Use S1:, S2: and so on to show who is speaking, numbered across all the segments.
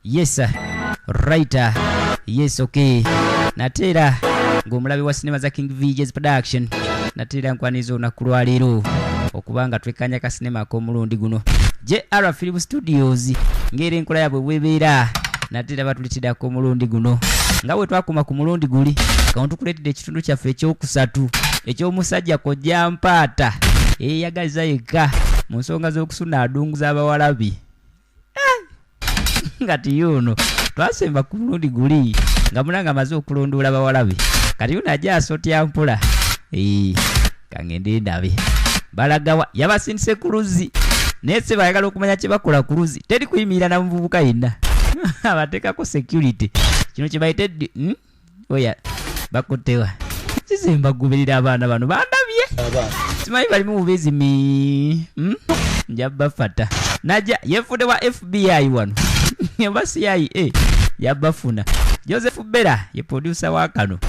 S1: Yes right yes okay natera ng'omulabi wa sinema za King VJ's production natera nkwanizo nakulwa leero okubanga twekanya ka sinema ak'omulundi guno JR Film Studios ngere enkola yabwe bwebeera natera batulitira ak'omulundi guno nga bwe twakoma ku mulundi guli kauntu kuletedde ekitundu kyaffe ekyokusatu eky'omusajja kojja mpaata eyagaliza yekka mu nsonga z'okusuna adunguza abawalabi ngati yuno twasemba ku mulundi guli nga munanga amaze okulondoola abawalabi kati yuno ajja asotya mpula kangende ndabe balagawa yabasindise ku luzzi naye se bayagala okumanya kye bakola ku luzzi teri kuyimirira na muvubuka yenna abateekako security kino kye bayitedde oya bakutewa kizemba goberera abaana bano bandabye simanyi balimu bubezi njabafata naja yefude wa FBI wano yamba CIA yabafuna Joseph Bella ye producer wa kano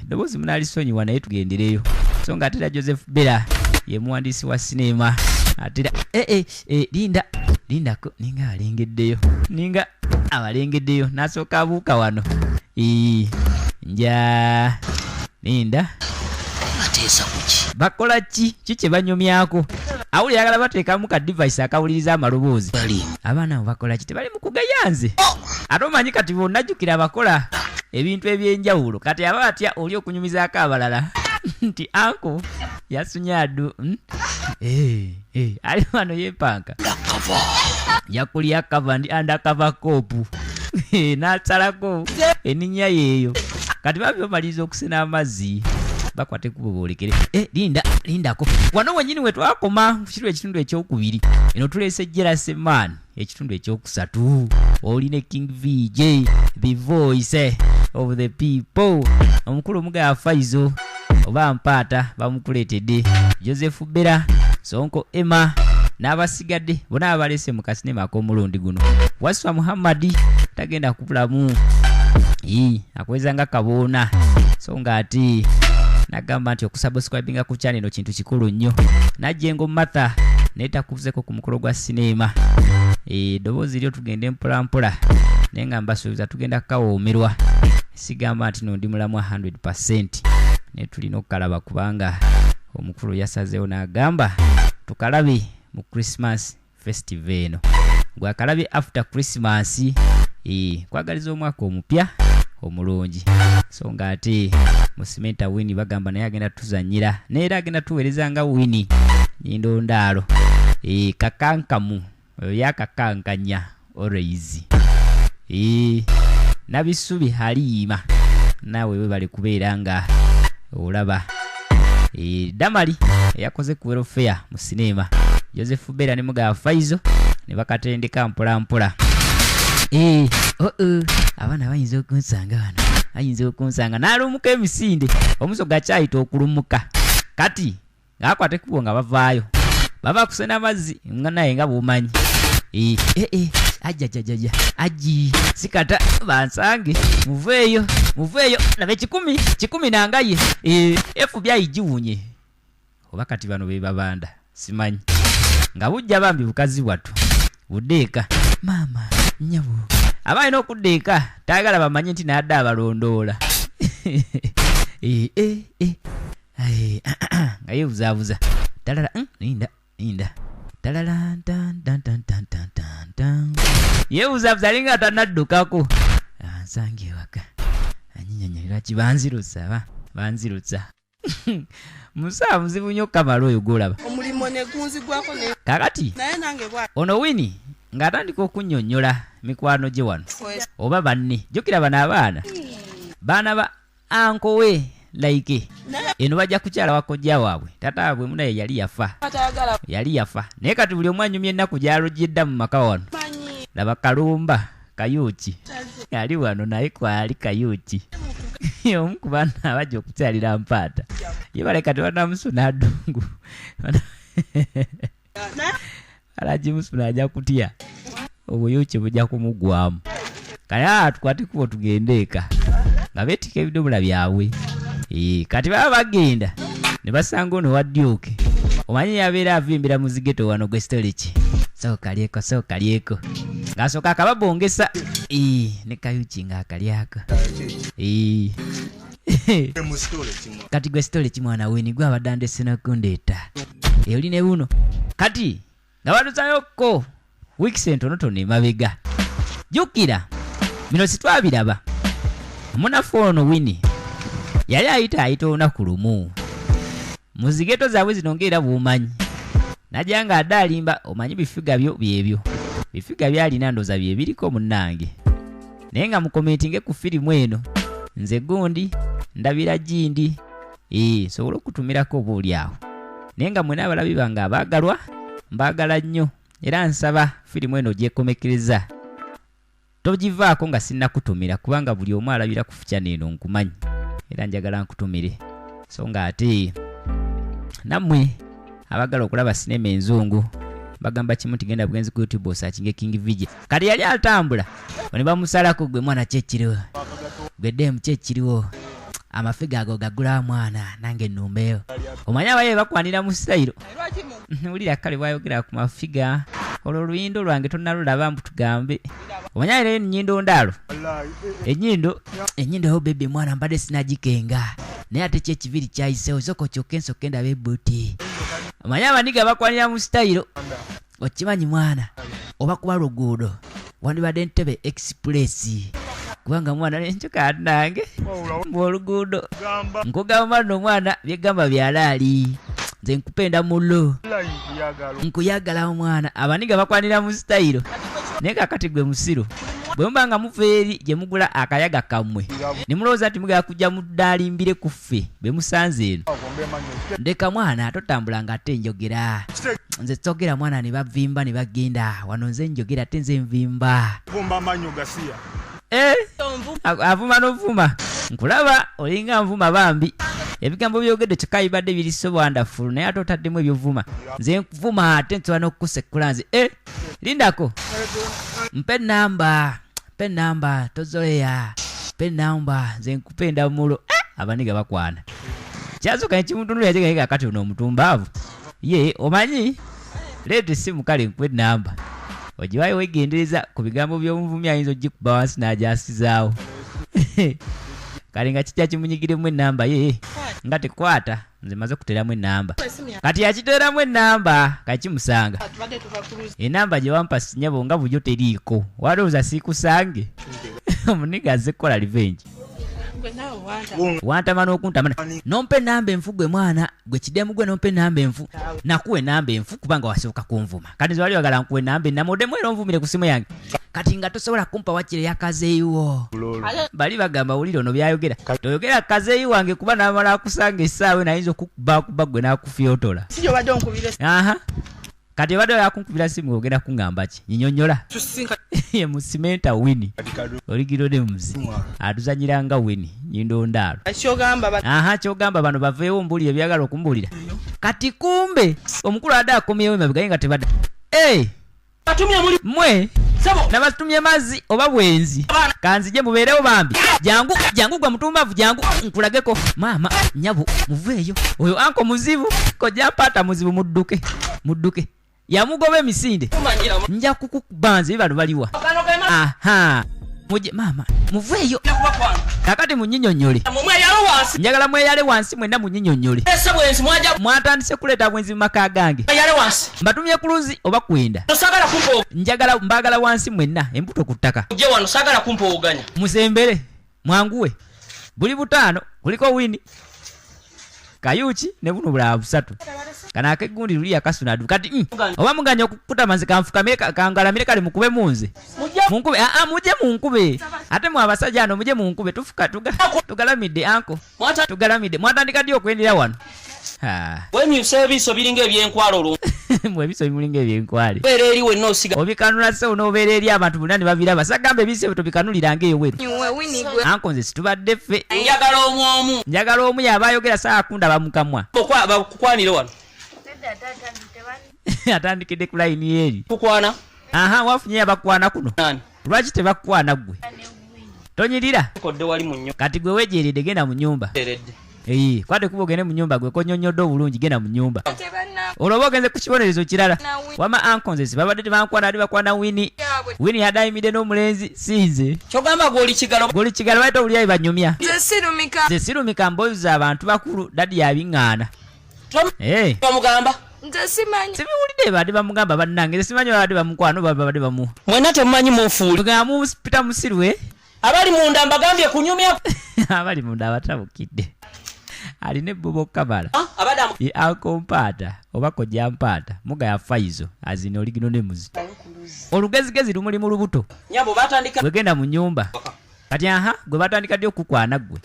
S1: dobozi munali sonyiwa naye tugendereyo so nga atera Joseph Bella ye muwandiisi wa sinema atera linda ko ninga abalengeddeyo nasooka abuuka wano nja linda
S2: ateesa kuki
S1: bakola kye banyomyako awuli yagala bateekamu ka device akawuliriza amaloboozi abaana bakola ki tebali mu kugayanze ate omanyi kati bonna jjukira abakola ebintu ebyenjawulo kati aba batya oli okunyumizaako abalala nti anko yasunyadu ali wano yepanka yakulya kava ndi undercover kopu n'asalako eninya yeeyo kati babi bamaliriza okusena amazzi bakwate kubobolekere lindako wano wenyini we twakoma kukiru ekitundu ekyokubiri eno tuleese Jeraseman ekitundu ekyokusatu oline King VJ the voice of the people omukulu omugaya Faizo oba mpaata bamukuleetedde Joseph Bella Sonko Emma n'abasigadde bonna abalese mu kasinema ak'omulundi guno Waswa Muhammadi tagenda kubulamu akweza nga kaboona so nga ati nagamba nti okusubscribinga ku channel eno kintu kikulu nnyo najjengo Martha netakuzeko ku mukolo gwa sinema dobozi lyo tugende mpola naye nga mbasuubiza tugenda kawoomerwa sigamba nti no ndi mulamu 100% ne tulina okukalaba kubanga omukulu yasazeewo n'agamba tukalabe mu Christmas festival eno gwakalabe after Christmas kwagaliza omwaka omupya omulungi so nga ate musimenta wini bagamba naye agenda tuzanyira neera agenda tuweereza nga wini nyindo ndaalo kakankamu yakakankanya always nabisubi haliima naawe we bali kubeera nga olaba Damali yakoze ku welfare mu sinema Joseph Bella ne muga Faizo ne bakatendeka mpola abaana bayinza okunsanga n'alumuka emisinde omuso gakyayita okulumuka kati ngaakwate kubo nga bavaayo baba kusena amazzi naye nga bw'omanyi ajjajajaja aji sikata bansange muveeyo labe kikumi nangaye FBI giwunye oba kati bano be babanda simanyi nga bujja bambi bukazi bwatu budeeka mama nyabo abalina okuddeeka taagala bamanye nti nadda abalondoola nga yeebuzaabuza talala linda talala yeebuzaabuza alinga atanaddukako ansange ewaka anyinyanyalira ki banzirutsa musaa muzibu nnyo kamala oyo golaba
S2: omulimu ne gunzigwako
S1: kakati
S2: naye nange bwa
S1: ono wini ng'atandika okunnyonnyola mikwano gye wano oba banne jjukira bano baana ba ankowe like eno bajja kukyala wakojja waabwe tata waabwe munaye yali yafa naye kati buli omu anyumya ennaku gyalojjedda mu maka wano laba Kalumba Kayuki ali wano naye kwali Kayuki omu ku baana abajja okukyalira mpaata yebaleka tebanamusuna adungu alaji musuna ajja kutya obuyuki bujja kumugwamu kale tukwate kubo tugendeeka nga beetika ebidomola byabwe kati baba bagenda ne basanga ono waddyoke omanyi yabeera avimbira muzigeto wano gwe storage sookalyeko ng'asooka akababongesa ne kayuki ng'akalyaka kati gwe sitole kimwana weni gwe abadde andese nakundeeta oli ne buno kati nga batuzayokko wiikisi entonotono emabega jjukira bino sitwabiraba munafu ono Winnie yali ayita olunaku lumu muzigeto zaabwe zino ng'era bw'omanyi najja nga adde alimba omanyi bifiga byo byebyo bifiga byalina ndooza bye biriko munnange naye nga mukomentinge ku firimu eno nze gundi ndabira gindi sobola okutumirako oba oli awo naye nga mwena abalabi bange abaagalwa mbaagala nnyo era nsaba firimu eno gyekomekereza togivaako nga sinnakutumira kubanga buli omu alabira ku fukyana eno nkumanyi era njagala nkutumire so nga ate nammwe abagala okulaba sinema enzungu bagamba kimu tigenda bugenzi ku YouTube osakinge King Vijay kati yali atambula ne bamusalako gwe mwana kyekiriwo gwe demu kyekiriwo amafiga ago gagula mwana nange nnumbeyo omanyi abaye bakwanira mu sitayiro ulira kale bwayogera ku mafiga olwo luyindo lwange tonnalulaba mbu tugambe omanyi era ennyindo ndaalo ennyindo yo bebe mwana mbadde sinagikenga naye ate kyekibiri kyayiseewo soko kyokka ensoko endaba ebbuti omanyi abaniga bakwanira mu sitayiro okimanyi mwana oba kuba luguudo wandibadde ntebe express kubanga mwana nenkyuka nange muluguudo nkugamba nno mwana byegamba byalaali nze nkupenda mulo nkuyagala mwana abaniga bakwanira mu sitayiro naye kakati gwe musiru bwe muba nga muva eri gye mugula akayaga kammwe ne mulowooza nti mugala kujja muddalimbire ku ffe be musanze eno ndeka mwana totambula nga ate njogera nze tsogera mwana ne bavimba ne bagenda wano nze njogera ate nze nvimba avuma n'ovuma nkulaba olinga nvuma bambi ebigambo byogedde kyekayibadde biri so wonderful naye ate otaddemu ebyovuma nze nvuma ate nsobola n'okukusekula nze lindako mpe namba tozoleya mpe namba nze nkupenda mulo abaniga bakwana kyasooka nekimutunula yategaye kakati ono omutumbaavu ye omanyi leeta essimu kale nkupe namba ogiwayo wegendereza ku bigambo by'omuvumi ayinza ogikuba wansi n'agyasizaawo kale nga kijja kimunyigiremu ennamba ye nga tekwata nze maze kuteramu ennamba kati yakiteeramu ennamba kakimusanga enamba gye wampa sinyabo nga bujjo teriiko walowooza siikusange omuniga azze kukola revenge wantama n'okuntamana nompe namba enfu gwe mwana gwe kidemu gwe nompe namba enfu nakuwe namba enfu kubanga wasooka kunvuma kati nze wali wagala nkuwe namba ennamuddemu era onvumire ku simu yange kati nga tosobola kumpa wakire yakazeeyiwo bali bagamba wulire ono byayogera toyogera kazeeyi wange kuba namala akusanga essaawe nayinza okukubakuba gwe n'akufyotola kati obadde yakunkubira simu ogenda kuŋŋamba ki nyinyonnyola ye musimenta Winnie oligirode muzi atuzanyiranga Winnie nyindo ndaalo kyogamba bano baveewo mbuulire byagala okumbuulira kati kumbe omukulu adde akomyewo emabega nga tebadde mwe nabatumye mazzi oba bwenzi kanzije mubeerewo bambi jangu gwa mutumbavu jangu nkulageko maama nyabu muveeyo oyo anko muzibu kojja mpata muzibu mudduke yamugoba emisinde nja kukubanze bibano baliwa muje mama muveeyo kakati munyinyonyole njagala mweyale wansi mwenna munyinyonyole mwatandise kuleeta bwenzi mu maka gange mbatumye ku luzi oba kwenda njagala mbagala wansi mwenna embuto ku ttaka musembere mwanguwe buli butaano kuliko Winnie Kayuki ne buno bulala busatu kana akegundi luli yakasunadu kati oba muganya okukutama nze kanfukamire kangalamire kale mukube munze munkube muje munkube ate mu abasajja ano muje munkube tufuka tugalamidde anko tugalamidde mwatandika ddi okwendera wano
S3: wemyusa ebiso biringa ebyenkwalo olwo
S1: ebiso biringa ebyenkwale
S3: beera eri wenna osiga
S1: obikanula se onoobeera eri abantu bonna ne babiraba sagamba ebiso ebyo tobikanuliranga eyo weru anko nze situbadde ffe njagala omu yaba ayogera saa akundaba mukamwa
S3: bakukwanire wano
S1: atandikidde ku layini eri
S3: kukwana
S1: wafunye abakwana kuno lwaki tebakukwana gwe tonyirira
S3: kodde wali mu nnyo
S1: kati gwe wejeeredde genda mu nnyumba kwate kuba ogende mu nnyumba gwe konyonyodde obulungi genda mu nnyumba olwoba ogenze ku kibonerezo kirala wama ankonzesi babadde tebankwana ali bakwana wini yadayimidde n'omulenzi sinze
S3: kyogamba gwoli kigalo
S1: bayita olyayi banyumya
S2: Nze
S1: sirumika mbozi abantu bakulu dadi yabiŋŋaana
S3: bamugamba
S1: sibiwulidde badde bamugamba bannange simanyi babadde bamukwana babadde bamu
S3: mwena temumanyi munfuuli
S1: mupita musirwe
S3: abali munda mbagambye kunyumya
S1: abali munda abatabukidde alina ebbubo kamala
S3: abadamu
S1: akompaata oba kojjampaata muga ya faizo azina oligino nemuzi olugezigezi lumuli mu lubuto
S3: nyabo batandika
S1: bwegenda mu nnyumba kati gwe batandika ddi okukwana gwe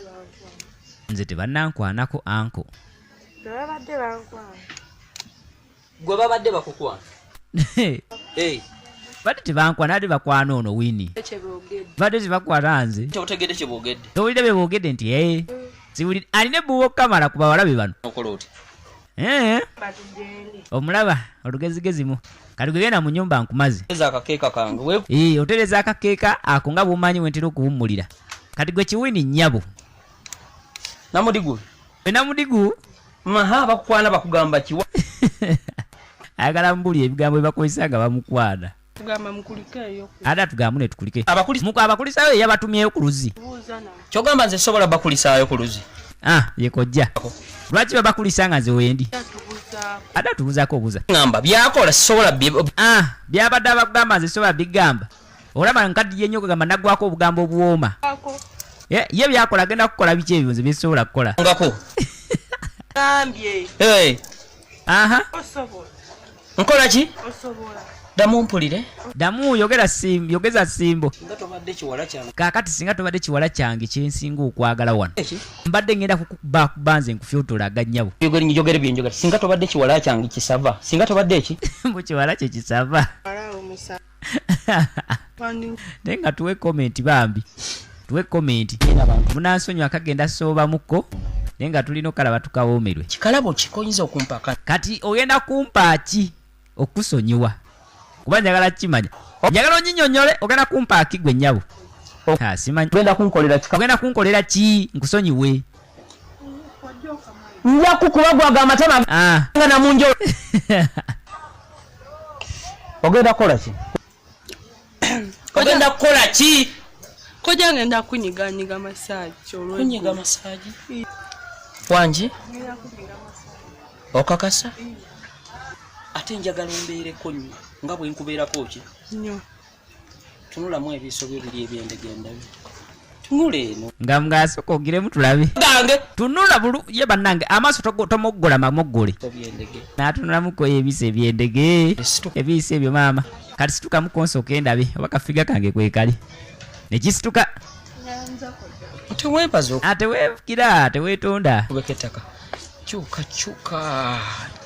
S1: nze tebannankwanako anko
S3: gwe babadde bakukwana
S1: badde tebankwana ate bakwana ono wini badde tebakwana nze
S3: totegedde kyeboogedde
S1: towulidde beboogedde nti siwulidde alina ebbubo kamala ku bawalabe bano omulaba olugezigezimu kati gwegenda mu nnyumba nkumaze
S3: akakeeka kange
S1: otereza akakeeka ako nga bwomanyi wentera okuwummulira kati gwe kiwini nnyabo
S3: namudigu
S1: namudigu
S3: bakukwana bakugamba kiwa
S1: ayagala mbuli ebigambo byebakozesa nga bamukwana ate atugambu netukulike abakulisayo eyabatumyeyo ku luzi
S3: kyogamba nze sobola bakulisaayo ku luzi
S1: yekojja lwaki babakulisa nga nze wendi ate atubuzaako obuza
S3: ngamba byakola sisobola
S1: byabadde abakugamba nze sobola bigamba olaba nkaddiye nnyo kugamba naggwako obugambo obuwooma ye byakola agenda kukola biki ebyo nze byesobola kukola
S3: ngako nkola ki damu mpulire
S1: damu yogeza simbo kakati singa tobadde kiwala kyange kyensinga okwagala wano mbadde ngenda kukuba nze nkufyotoolaga nnyabo
S3: njogere byenjogera singa tobadde kiwala kyange kisava singa tobadde eki
S1: mukiwala kye kisava naye nga tuwe komenti bambi tuwe komenti munansonyiwa kagenda soobamuko naye nga tulina okalaba tukawoomerwe
S3: kikalabo kikoyinza okumpaka
S1: kati ogenda kumpa ki okusonyiwa kuba njagala kimanya njagala onyinyonyole ogenda kumpa ki gwe nnyabo simanyi ogenda kunkolera ki nkusonyiwe
S3: nja kukuba gwaga amatama nga namunjo ogenda kukola ki ogenda kukola ki
S2: koja ngenda kunyiganyiga masaji
S3: kunyiga masaji wangi okakasa ate njagala ombeereko nnyo nga bwe nkubeerako ki
S2: nnyo
S3: tunulamu ebiso byo biri ebyendegenda tunula eno
S1: nga mngasooka ogiremu tulabe
S3: gange
S1: tunula bulu ye bannange amaaso tomoggola mamoggole natunulamuko ebiso ebyendege ebiso ebyo maama kati situkamuko nsooka endabe oba kafiga kange kwekali nekisituka teweefukira teweetonda
S3: kubeketaka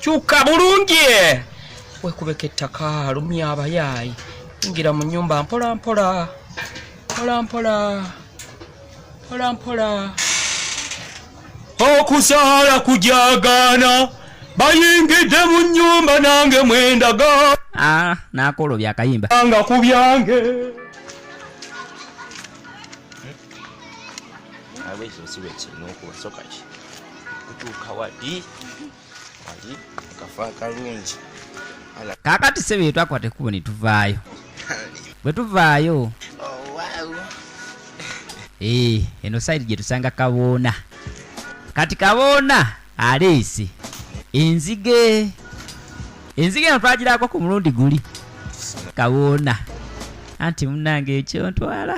S3: kyuka bulungi wekubeka ettaka lumya abayaayi ingira mu nnyumba mpola mpola okusaala kujagaana bayingidde mu nnyumba nange mwendaga
S1: nakola byakayimba
S3: nga ku byange
S1: kakati sebe twakwata ekkubo ne tuvaayo bwe tuvaayo eno saidi gye tusanga kaboona kati kaboona aleese enzige eno twagirako ku mulundi guli kaboona anti munnange ekyo ntwala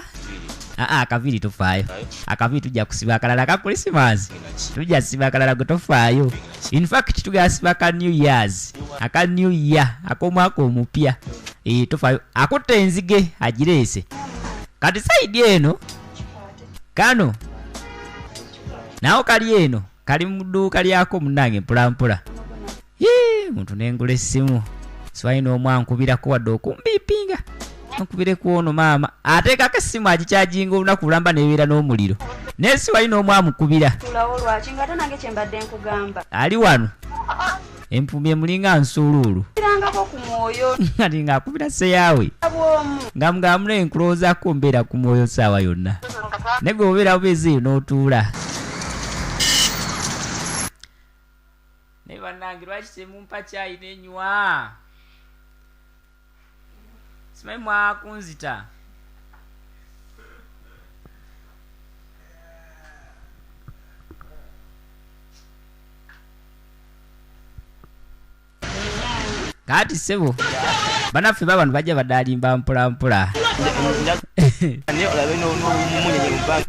S1: akaviri tofaayo akaviri tujja kusiba akalala ka krisimansi tujja siba akalala gwe tofaayo infact tugasiba aka new years aka new year ak'omwaka omupya tofaayo akutta enzige agireese kati saidi eno kano nawo kali eno kali mu dduuka lyako munnange mpolampola muntu nengula essimu siwalina omwankubirako wadde okumbiipinga nkubireko ono maama ateekako essimu agikyajinga olunaku lulamba nebeera n'omuliro naye siwalina omwamukubira ali wano empumi emulinga nsuuluulu ati ng'akubira seyaawe nga mugamula enkulowozaako mbeera ku mwoyo saawa yonna ne gwe obeera bubeezeeyo n'otuula bannange lwaki temumpa caayi nenywa simanyi mwakunzita kati sebo banaffe babano bajja badalimba mpolampola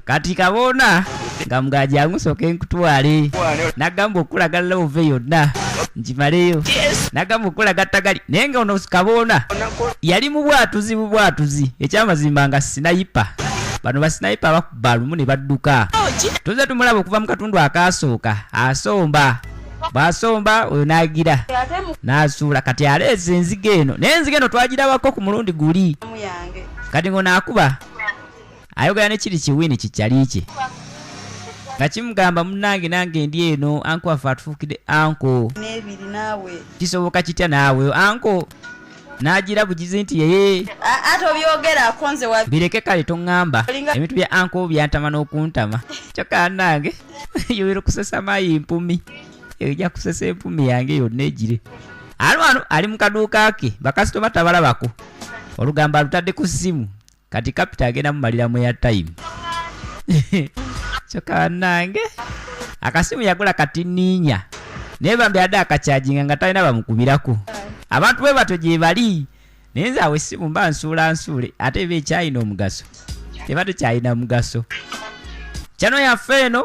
S1: kati kabona nga mugaji amusooka enkutwale nagamba okulagala love yonna njimaleyo nagamba okulaga tagali naye nga ono kabona yali mu bwatuzi ekyamazimba nga sinayipa bano basinayipa bakuba lumu ne badduka tuze tumulaba okuva mu katundu akasooka asomba bwasomba oyo nagira nasuula kati aleese enzige eno naye enzige eno twagirabako ku mulundi guli kati ngo naakuba ayogera ne kiri kiwini kikyali kye nga kimugamba munnange nange ndi eno anko afe atufuukidde anko kisoboka kitya naawe anko nagira bugizi nti yeye
S2: ate obyogera konze wa
S1: bireke kale toŋŋamba ebintu bya anko byantama n'okuntama kyokka nange yowera kusesa mayi mpumi ejja kusesa empumi yange yonna egire ano ali mu kaduuka ke bakasitoma tabalabako olugamba alutadde ku ssimu kati kapita agenda mumaliramu ya time kyokka nange akasimu yagula kati nniinya naye bambi adde akakyajinga nga talina bamukubirako abantu bwe bato gye bali naye nze awo essimu mba nsuule ate eba ekyalina omugaso eba tekyalina mugaso kyano yaffe eno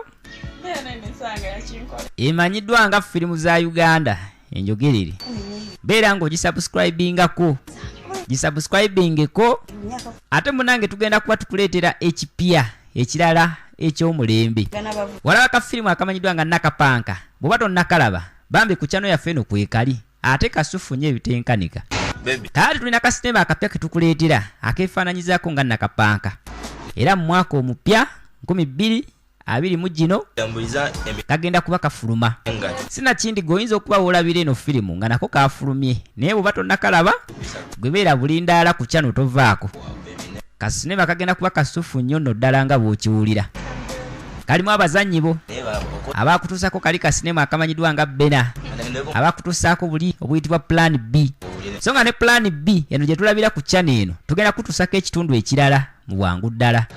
S1: emanyiddwa nga firimu za Uganda enjogerere beera ng'ogisubscribingako gisubscribingeko ate munange tugenda kuba tukuleetera ekipya ekirala ekyomulembe walaba kafirimu akamanyiddwa nga Nakapanka bw'oba tonnakalaba bambi ku kyano yaffe eno kwekali ate kasufunye ebitenkanika kale tulina kasinema akapya ketukuleetera akeefaananyizaako nga Nakapanka era mu mwaka omupya 2020 kagenda kuba kafuluma sinakindi goyinza okuba woolabira eno firimu nga nako kafulumye naye bw'oba tonnakalaba gwe beera bulindaala ku kyano tovaako kasinema kagenda kuba kasufu nnyo nno ddala nga bw'okiwulira kalimu abazannyi bo abakutuusako kali kasinema akamanyiddwa nga Bena abakutuusaako buli obuyitibwa Plan B so nga ne Plan B eno gye tulabira ku kyano eno tugenda kutuusako ekitundu ekirala mu bwangu ddala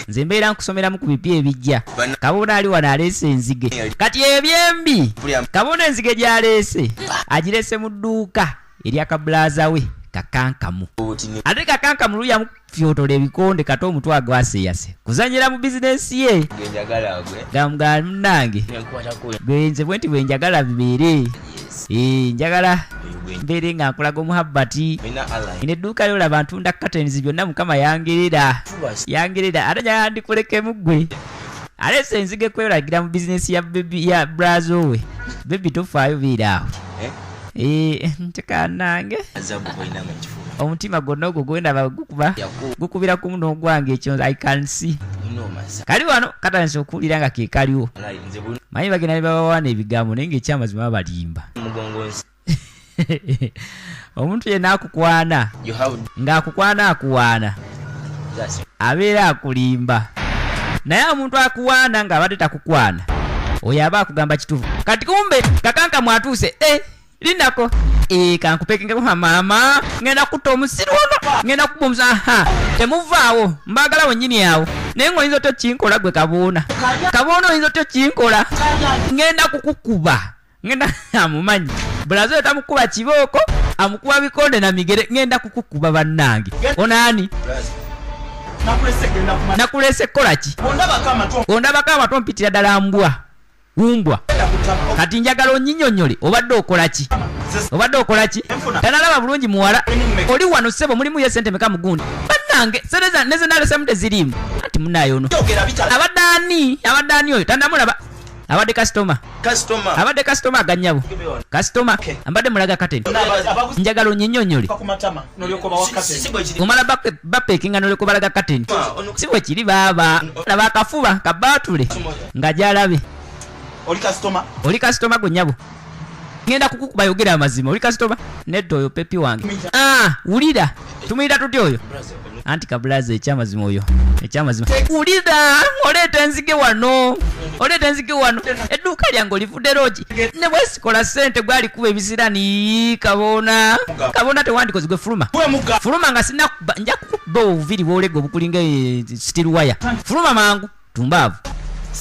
S1: nze mbeera nkusomeramu ku bipya ebijja kabona ali wano aleese enzige kati ebyembi kabona enzige gy'aleese agireese mu dduuka eryakabulaza we kakankamu ate kakankamu luyamu fyotola ebikonde kati omutwe agwaseyase kuzanyira mu bizinensi ye gamugala munnange gwenze bwe nti bwenjagala bibeere njagala mbeere nga nkulaga omuhabbati ine edduuka lyolaba ntunda curtains byonna mukama yangerera ate njagala ndikulekemu ggwe aleese enzige kweragira mu bizinensi ya brazo we bebi tofaayo beera awo ntekanange omutima gwonna ogwo gwendaba gukubira ku muno ogwange ekyo I can see kali wano katanise okuwulira nga kekaliwo manyi bagenda ne babawaana ebigambo naye ngaekyamazima babalimba omuntu yenna akukwana ng'akukwana akuwaana abeera akulimba naye omuntu akuwaana ng'abadde takukwana oyo aba akugamba kituufu kati kumbe kakanka mwatuuse linako kankupekengeko maama ngenda kutta omusiru ono ngenda kuba omusa temuvaawo mbaagalawo nnyini awo naye ng'oyinza otyo kinkola gwe kaboona oyinza otyo kinkola ngenda kukukuba ngenda amumanyi bulazo yo tamukuba kibooko amukuba bikonde na migere ngenda kukukuba bannange onaani nakulese kukola ki ondabako amatwa ompitira ddala wumbwa kati njagala onnyinyonnyole obadde okola ki tanalaba bulungi muwala oli wano ssebo mulimu ye sente meka mugundi bannange sereza neze nalesemu tezirimu ati munayono abadde ani oyo tandamulaba abadde kasitoma aganyabo kasitoma ambadde mulaga kateni njagala onnyinyonnyole omala bapekinga noleko balaga kateni si bwe kiri baaba laba akafuba kabaatule nga gyalabe oli kasitoma gwenyabo ngenda kukukuba yogera amazima oli kasitoma nedda oyo pepi wange wulira tumuyita tuti oyo anti kabulaze ekyamazima oyo ekyamazima ulira oleeta enzige wano edduuka lyange olivudde rogi ne bwesikola ssente gwali kuba ebisirani kabona tewandikozi gwe fuluma nga sinakuba nja kukuba obuviri bwolega obukulinga steel wire fuluma mangu tumbaavu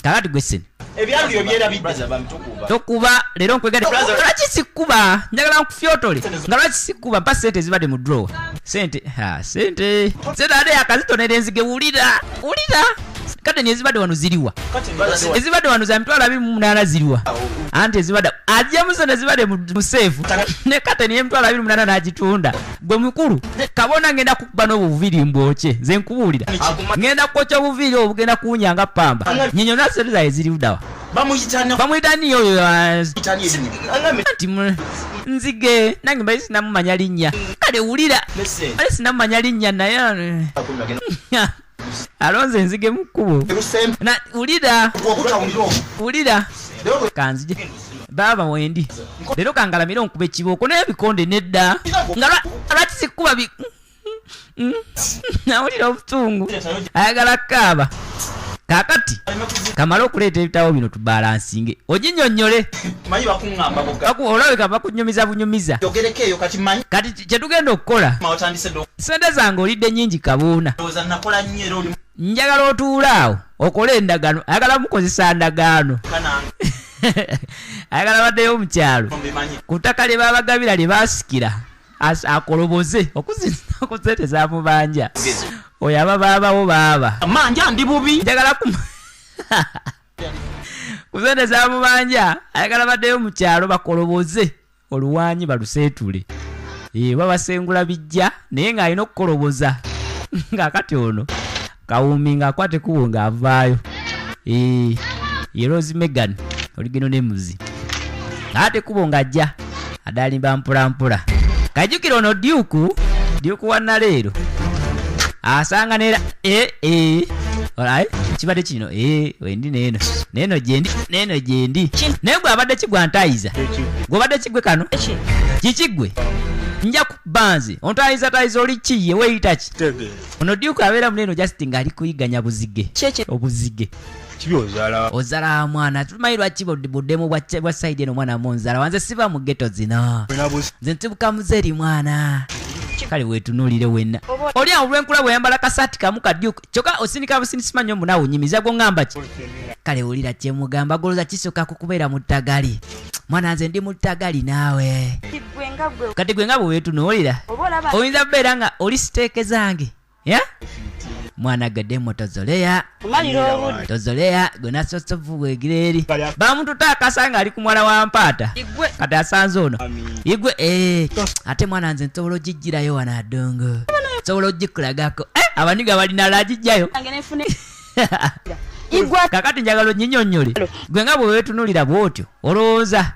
S1: kakati gwe sene
S4: ebyalulyo byerabidde bamitukuba
S1: tokuba lero nkwegade lwaki sikuba njagala nkufyotole nga lwaki sikuba mpa sente zibadde mu drawer sente ade akazitonera enzige wulira kate nezibadde wano ziriwa ezibadde wano za mitwalo 28 ziriwa anti ezibadde ajjamusene zibadde mu seefu ne kate niye mitwalo 28 n'agitunda gwe mukulu kabona ngenda kukuba n'obuviri mbwoke nze nkubuulira ngenda kwokya obuviri obugenda kuwunyanga pamba nyinyo nasente zaye ziriwudawa bamuyita niyo oyo anti nzige nange mbali sinamumanya linnya kale wulira bali sinamumanya linnya naye alonze enzige mu kkubo wulira kanzije baba wendi leero kangalamira onkuba ekibooko naye bikonde nedda nga lwaki sikkuba nawulira obutungu ayagala kaaba kakati kamala okuleeta ebitabo bino tubalansinge oginyonnyole olabeka bakunyumiza kati kyetugenda okukola sente zange olidde nnyingi kabuuna njagala otuulaawo okole endagaano ayagala mukozesa ndagaano ayagala baddeyo omukyalo ku ttaka lye babagabira lye basikira akoloboze okusente zamubanja oyo ababaabawo baaba
S4: manja ndi bubi
S1: njagala kusente zamubanja ayagala baddeyo mu kyalo bakoloboze oluwanyi baluseetule babasengula bijja naye ng'alina okukoloboza ng'akati ono kawumi ng'akwate kubo ng'avaayo ye Rose Megan oligino nemuzi ng'ate kubo ng'ajja adalimba mpolampola kajjukira ono Duke wannaleero asanga nera alright kibadde kino wendi neno gyendi naye gwe abadde kigwa ntayiza gwobadde kigwe kano kikigwe nja kubanze ontayiza oli kiye weyita ki ono Duke abeera muneno just ng'ali kuyiganya obuzige
S4: kibi
S1: ozala mwana tumanyi lwaki buddemu bwa side eno mwana munzala wanze siba mu ghetto zino nze ntibuka muzeri mwana kale wetunuulire wenna oli awo lwenkula bweyambala kasaati kamu ka Duke kyokka osinika businisimanyo munawo nyimiza gwo ngamba ki kale wulira kyemugamba goloza kisoka kukubeera mu ttagali mwana nze ndi mu ttagali naawe kati gwe nga bwe wetunuulira oyinza kubeera nga oli siteeke zange mwana gaddemu tozoleya gwe nasosovu wegireri bamututa akasa nga ali ku mwala wa mpaata kati asanze ono igwe ate mwana nze nsobola ogijjirayo wano adongo nsobola ogikulagako abaniga balina lagijjayo kakati njagala onyinyonnyole gwe nga bwe weetunuulira bw'otyo olowooza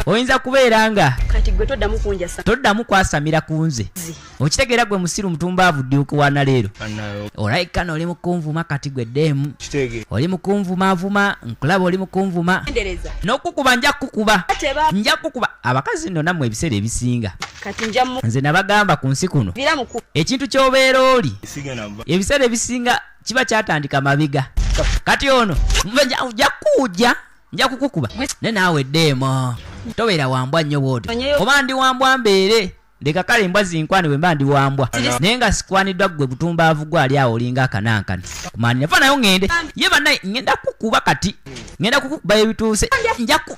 S1: oyinza kubeera nga toddamu kwasamira ku nze okitegeera gwe musiru mutumbaavu Duke wannaleero olaikana oli mukunvuma kati gwe ddeemu oli mukunvumavuma nkulaba oli mukunvuma n'okukuba nja kukuba abakazi nno nammwe ebiseera ebisinga nze nabagamba ku nsi kuno ekintu ky'obeera oli ebiseera ebisinga kiba kyatandika mabega kati ono nja kukukuba ne naawe ddeemo tobeera wambwa nnyo bwoti oba ndi wambwa mbeere leka kale embwa zinkwane bwe mba ndi wambwa naye nga sikwaniddwa gwe butumbaavu gwali awo olinga akanankani kumanira fa nayo ŋŋende ye bannaye ŋŋenda kukuba kati ŋŋenda kukuba ebituuse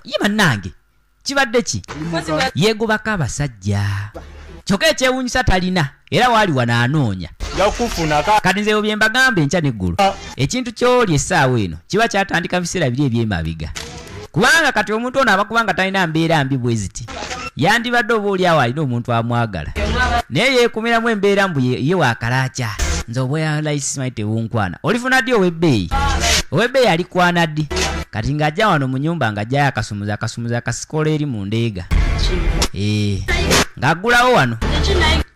S1: ye bannange kibadde ki yeegobako abasajja kyokka ekyewuunyisa talina era waali wano anoonya kati nze bye mbagamba enkya n'eggulu ekintu ky'oli essaawa eno kiba kyatandika biseera biri eby'emabiga kubanga kati omuntu ono aba kubanga talina mbeera mbi bwe ziti yandibadde oba oli awo alina omuntu amwagala naye yeekumiramu embeera mbu ye waakalaaca nze obweya layisi mayi tewunkwana olifuna ddi ow'ebbeeyi alikwana ddi kati ng'ajja wano mu nnyumba ng'ajjayo akasumuza akasikola eri mu ndeega ng'aggulawo wano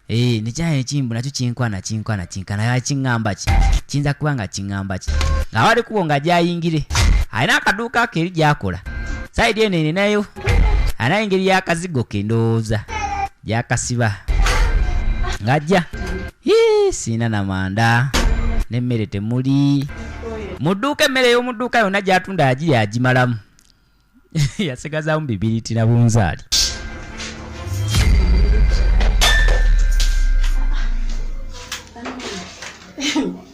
S1: nekyaya ekimbu nakyo kinkana yakiŋŋamba ki kiyinza kuba nga kiŋŋamba ki ng'awali kubo nga gyayingire alina akaduuka ke eri gyakola sayidi eno enenayo alina engeri y'akazigo ke ndowooza gyakasiba ng'ajja siina na manda n'emmere temuli mu dduuka emmere y'omu dduuka yonna gy'atunda agiri agimalamu yasigazaamu bibiriti na bunzaali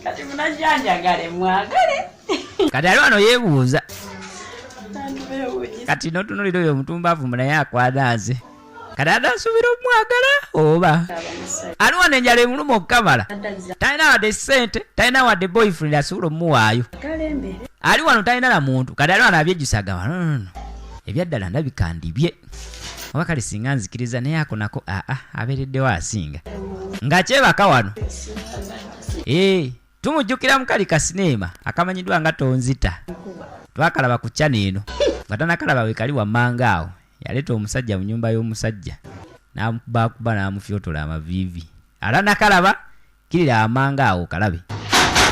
S2: kati munajanjagale mwagale
S1: kati ali wano yeebuuza kati n'otunuulira oyo omutumbaavu naye akwananze kati adasuubira omwagala oba ali wano enjala emuluma okukamala talina wadde ssente talina wadde boyfriend asobola omuwaayo ali wano talina na muntu kati ali wano abyejjusaga wano ebyaddala ndabikandibye oba kale singa nzikiriza naye ako nako abeereddewo asinga nga kyebaka wano tumujjukira mukali kasineema akamanyiddwa nga tonzita twakalaba ku channel eno nga tanakalaba wekali wammanga awo yaleeta omusajja mu nyumba y'omusajja n'amukubakuba n'amufyotola amaviivi ala nakalaba kirira amanga awo kalabe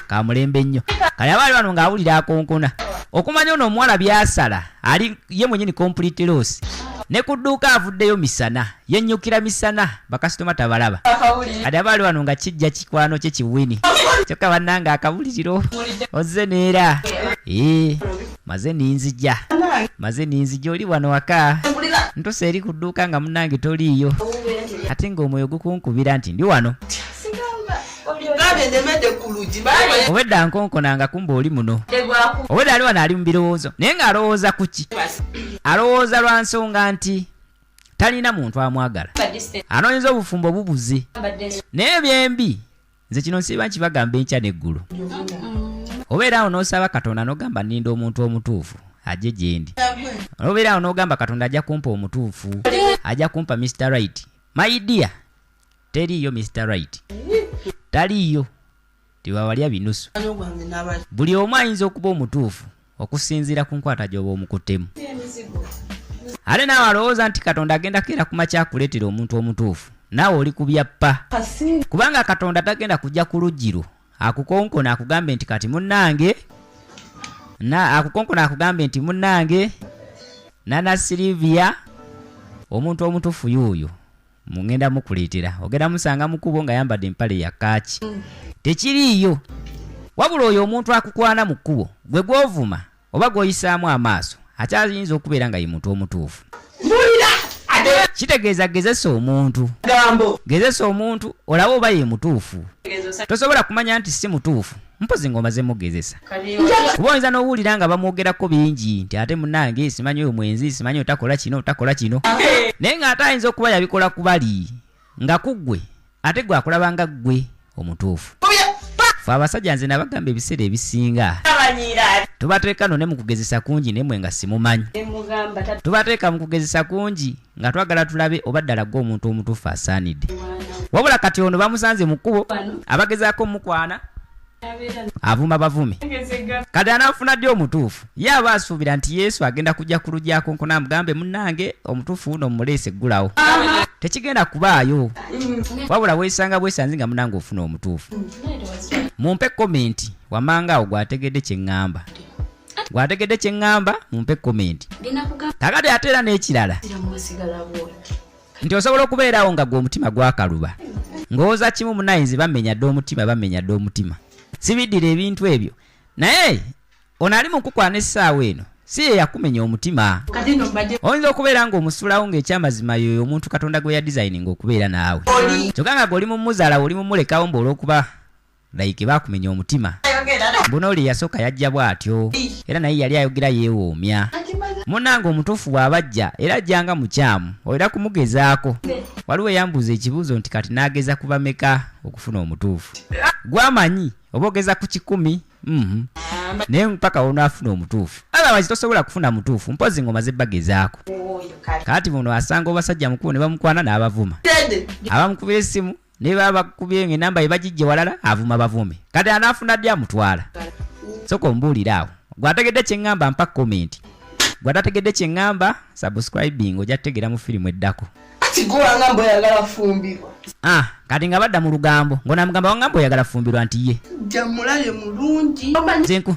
S1: kamulembe nnyo kali abaali wano ng'awulira akonkona okumanya ono omuwala byasala ali ye mwenyini complete loss ne ku dduuka avuddeyo misana yennyukira misana bakasitoma tabalaba kati abaali wano nga kijja kikwano kye kiwini kyokka bannanga akabuliriro ozze neera maze ninzija oli wano waka ntusa eri ku dduuka nga munnange toliiyo ate ng'omwoyo gukunkubira nti ndi wano obwedda nkonkonanga kumba oli muno obwedda ali wano ali mu birowoozo naye ng'alowooza ku ki alowooza lwa nsonga nti talina muntu amwagala anoonyeza obufumbo bubuze naye byembi nze kino nsiiba nkibagamba enkya n'eggulu obeera awo n'osaba katonda n'ogamba nninda omuntu omutuufu ajje gyendi obeera awo n'ogamba katonda ajja kumpa omutuufu ajja kumpa Mr. Right my dear teriiyo Mr. Right taliiyo tiwawalya binusu buli omu ayinza okuba omutuufu okusinziira ku nkwata gy'oba omukuttemu ate naawe alowooza nti katonda agenda keera kumakya akuleetera omuntu omutuufu naawe oli ku byappa kubanga katonda tagenda kujja ku luggiru akukonkona akugambe nti kati munnange nana Silivia omuntu omutuufu yuuyo mungenda mukuleetera ogenda musanga mukubo nga yambadde empale ya kaaki tekiriiyo wabula oyo omuntu akukwana mu kkubo gwe gw'ovuma oba gw'oyisaamu amaaso akyayinza okubeera nga ye muntu omutuufu kitegeeza gezesa omuntu olabe oba ye mutuufu tosobola kumanya nti si mutuufu mpozi ng'omaze mugezesa kuba oyinza n'owulira nga bamwogerako bingi nti ate munnange simanyi oyo mwenzi simanyi otakola kino naye ng'ate ayinza okuba yabikola ku bali nga kuggwe ate gwe akulabanga ggwe omutuufu fe abasajja nze nabagamba ebiseera ebisinga tubateeka no ne mu kugezesa kungi nemwe nga simumanyi tubateeka mu kugezesa kungi nga twagala tulabe oba ddala gwe omuntu omutuufu asaanidde wabula kati ono bamusanze mu kkubo abagezaako mukwana avuma bavume kati anaafuna ddi omutuufu ye aba asuubira nti Yesu agenda kujja ku luggyako nkona amugambe munnange omutuufu uno mmuleese eggulawo tekigenda kubaayo wabula weesanga bwesanzi nga munnange ofuna omutuufu mumpe komenti wammanga awo gwategedde kye ŋŋamba mumpe komenti kakati ate era n'ekirala nti osobola okubeerawo nga gwe omutima gwakaluba ngowooza kimu munayinzi bamenya dde omutima sibiddira ebintu ebyo naye ono ali mu kukwana essaawa eno si ye yakumenya omutima oyinza okubeera ng'omusulawo ng'ekyamazima yoyo omuntu katonda gwe yadizayininga okubeera naawe kyokka nga gwe oli mumuzaala oli mumulekawo mbaolw'okuba like bakumenya omutima mbuno oli yasooka yajja bw'atyo era naye yali ayogera yeewoomya munnange omutuufu bw'abajja era ajjanga mukyamu olina kumugezaako waliwo eyambuuza ekibuuzo nti kati n'ageza kuba meka okufuna omutuufu gwamanyi oba ogeza ku 100 naye mpaka onaafuna omutuufu otherwise tosobola kufuna mutuufu mpozi ng'omaze bagezaako kati buno asanga obasajja mukulu ne bamukwana n'abavuma abamukubira essimu ne baba bakubye ng'enamba ye bagijje walala avuma bavume kati anaafuna ddi amutwala soka ombuulira awo gwategedde kye ŋŋamba mpa komenti gwatategedde kye ŋŋamba subscribing ojja tutegeera mu firimu eddako kati nga badda mu lugambo ng'onamugamba wangamba oyagala fumbirwa nti ye
S2: jamulaye mulungi
S1: zenku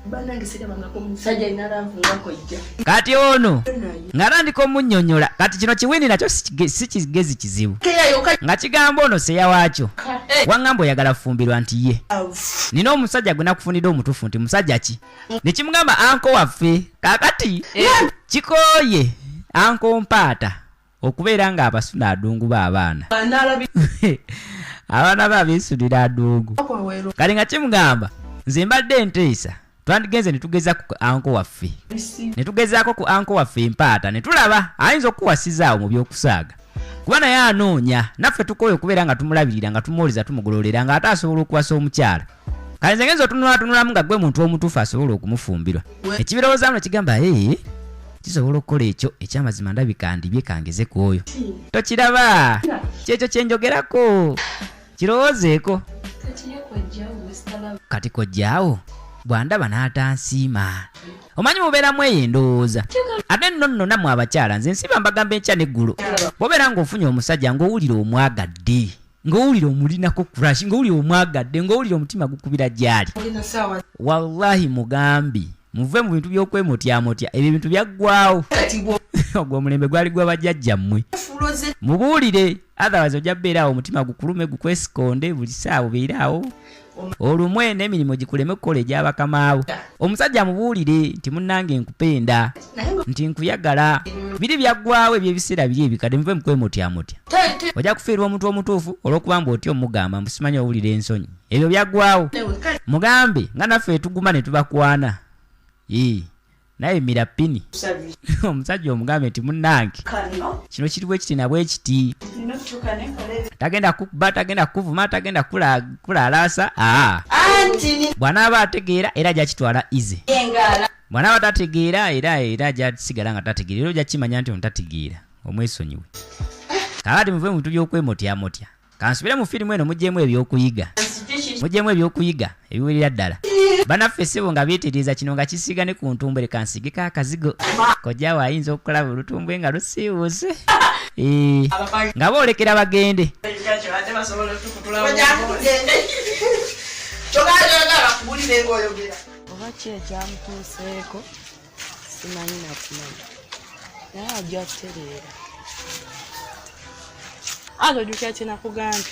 S2: banange sirabangako omusajja alina laavu nga kojja.
S1: Kati ono ng'atandika omunnyonnyola kati kino kiwini nakyo si kigezi kizibu nga kigamba ono seya waakyo waŋŋamba oyagala fumbirwa nti ye nina omusajja gwe nakufunidde omutuufu nti musajja ki ne kimugamba anko waffe kaakati kikooye anko mpaata okubeera ng'abasuna adungu b'abaana abaana be abeesunira adungu kale nga kimugamba nze mbadde nteesa twandigenze netugeza ku anko waffe netugezaako ku anko waffe empaata netulaba ayinza okuwasizaawo mu by'okusaaga kuba naye anoonya naffe tukooye okubeera nga tumulabirira nga tumuwuliza tumugololera nga ate asobola okuwasa omukyala kale nze ngenza otunulatunulamu nga gwe muntu omutuufu asobola okumufumbirwa ekibirowoozamu nekigamba kisobola okukola ekyo ekyamazima ndabika ndibye kangeze ku oyo tokiraba kyekyo kyenjogerako kirowoozeeko kati kojjaawo bwandaba n'atansiima omanyi mubeeramu eyo endowooza ate nno nammwe abakyala nze nsiba mbagamba enkya n'eggulo bw'obeera ng'ofunye omusajja ng'owulira omwagadde ng'owulira omulinako kurashi ng'owulira omwagadde ng'owulira omutima gukubira gyali wallahi mugambi muve mu bintu by'okwemotyamotya ebyo bintu byaggwawo ogwo omulembe gwali gw'abajjajjammwe mubuulire otherwise ojja bbeeraawo omutima gukulume gukwesikonde buli saawa obeeraawo olumwe n'emirimu gikuleme kukola egy'abakamaawo omusajja mubuulire nti munnange nkupenda nti nkuyagala biri byaggwawo ebyebiseera biri ebikadde muve mu kwemotyamotya ojja kufiirwa omuntu omutuufu olw'okuba mbu otya omugamba mbusimanyi owulira ensonyi ebyo byaggwawo mugambe nga naffe tuguma ne tubakwana naye mirapini omusajja omugambe nti munnange kino kiriwo ekiti nabwe ekiti tagenda kukuba tagenda kukuvuma tagenda kulaalasa bw'anaaba ategeera era jakitwala ize bw'anaaba tategeera era jasigala nga tategeera era ojja kimanya nti ontategeera omwesonyiwe kakati muve mu bintu by'okwemotyamotya kansubire mu firimu eno muggyemu ebyokuyiga ebiwerera ddala banaffe ssebo nga beetereeza kino nga kisiiga ne ku ntumbwe leka nsigeko akazigo kojjaawo ayinza okulaba olutumbwe nga lusiiwuse nga boolekera bagende
S5: oba ki ekyamutuuseeko simanyi nakumanya naye ajja kutereera azojjukira kyenakugambye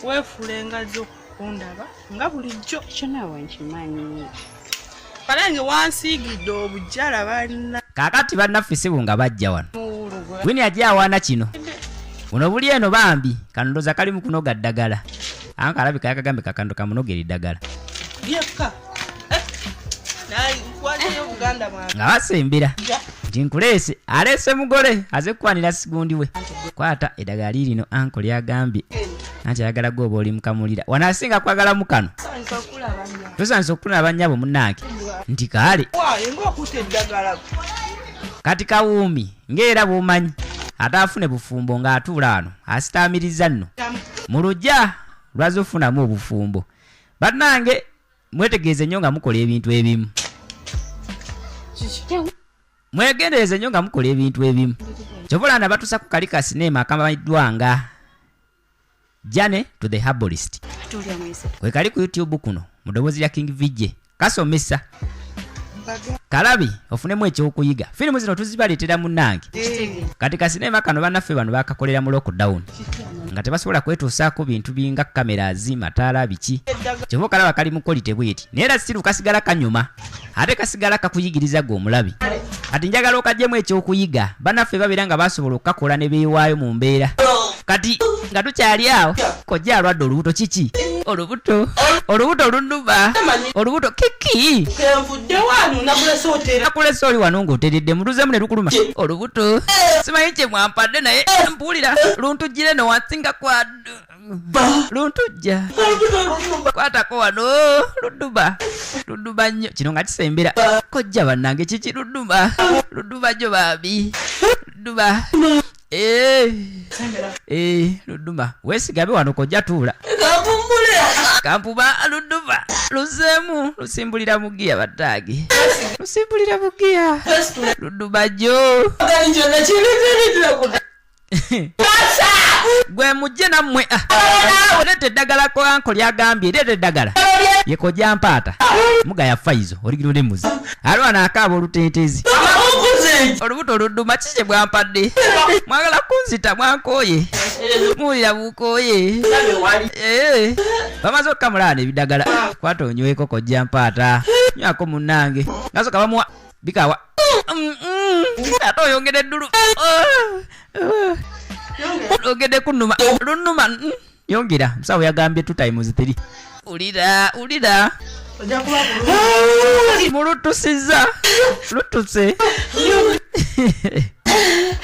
S5: weefulenga zzo okundaba nga bulijjo
S2: ekyo naawe nkimanyi
S5: kalange wansiigidde obujjala banna
S1: kaakati bannaffe ssebo nga bajja wano wini ajja awaana kino buno buli eno bambi kanondoza kalimu kunoga ddagala anka alabika yakagambe kakando kamunogera eddagala
S5: byekka kwaliyo Buganda mwange
S1: nga basembera nti nkuleese aleese mugole aze kukwanira sigundi we kwata eddagala lirino anko lyagambye nanti ayagala gwoba oli mukamulira wanaasinga kwagala mukano tosanisa okulaba nnyabo munnange nti kaale kati kawuumi ng'era bw'omanyi ate afune bufumbo ng'atuula ano asitaamiriza nno mu lujja lwaze ofunamu obufumbo bannange mwetegeeze nnyo nga mukola ebintu ebimu mwegendereze nnyo nga mukola ebintu ebimu kyoboolana batuusa ku kali ka sinema akamanyiddwa nga Jane to the Herbalist kwe kali ku YouTube kuno mu ddoboozi lya King Vijay kasomesa kalabi ofunemu ekyokuyiga firimu zino tuzibaleetera munnange kati kasinema kano bannaffe bano bakakolera mu lockdown nga tebasobola kwetuusaako bintu binga cameras mataala biki kyova okalaba kali mu quality bweti naye era siru kasigala kanyuma ate kasigala kakuyigiriza gwe omulabi kati njagala okagyemu ekyokuyiga bannaffe babeera nga basobola okukakola ne beewaayo mu mbeera kati nga tukyali awo kojja alwadde olubuto kiki olubuto lunduba olubuto kiki nakulese oli wano ng'oteredde mutuzemu ne lukuluma olubuto simanyi kye mwampadde naye mpuulira luntujjire no wansinga kwa luntujja kwatako wano ludduba nnyo kino nga kisembera kojja bannange kiki ludduba gyo baabi ludduba ludduba weesigabe wano kojja tuula kampuba ludduba luzeemu lusimbulira mu giya bataage lusimbulira mu giya ludduba gyo gwe mujje nammwe leeta eddagala ko anko lyagambye leeta eddagala Yekojja mpaata. Muga ya Faizo oligiro ne muzi. Alwana akaba olutentezi. Olubuto ludduma kike bwampadde. Mwagala kunzita mwankoye. Mulira bukoye. Bamaze okamulana ebidagala. Kwata onyweko kojja mpaata. Nywako munnange. Ngasoka bamuwa bikawa. Ate oyongedde ddulu. Oyongedde kunnuma. Lunnuma. Yongera. Musawo yagambye 2 times 3. Ulira.
S5: Ojja kuba bulungi.
S1: Mulutusiza. Lutuse.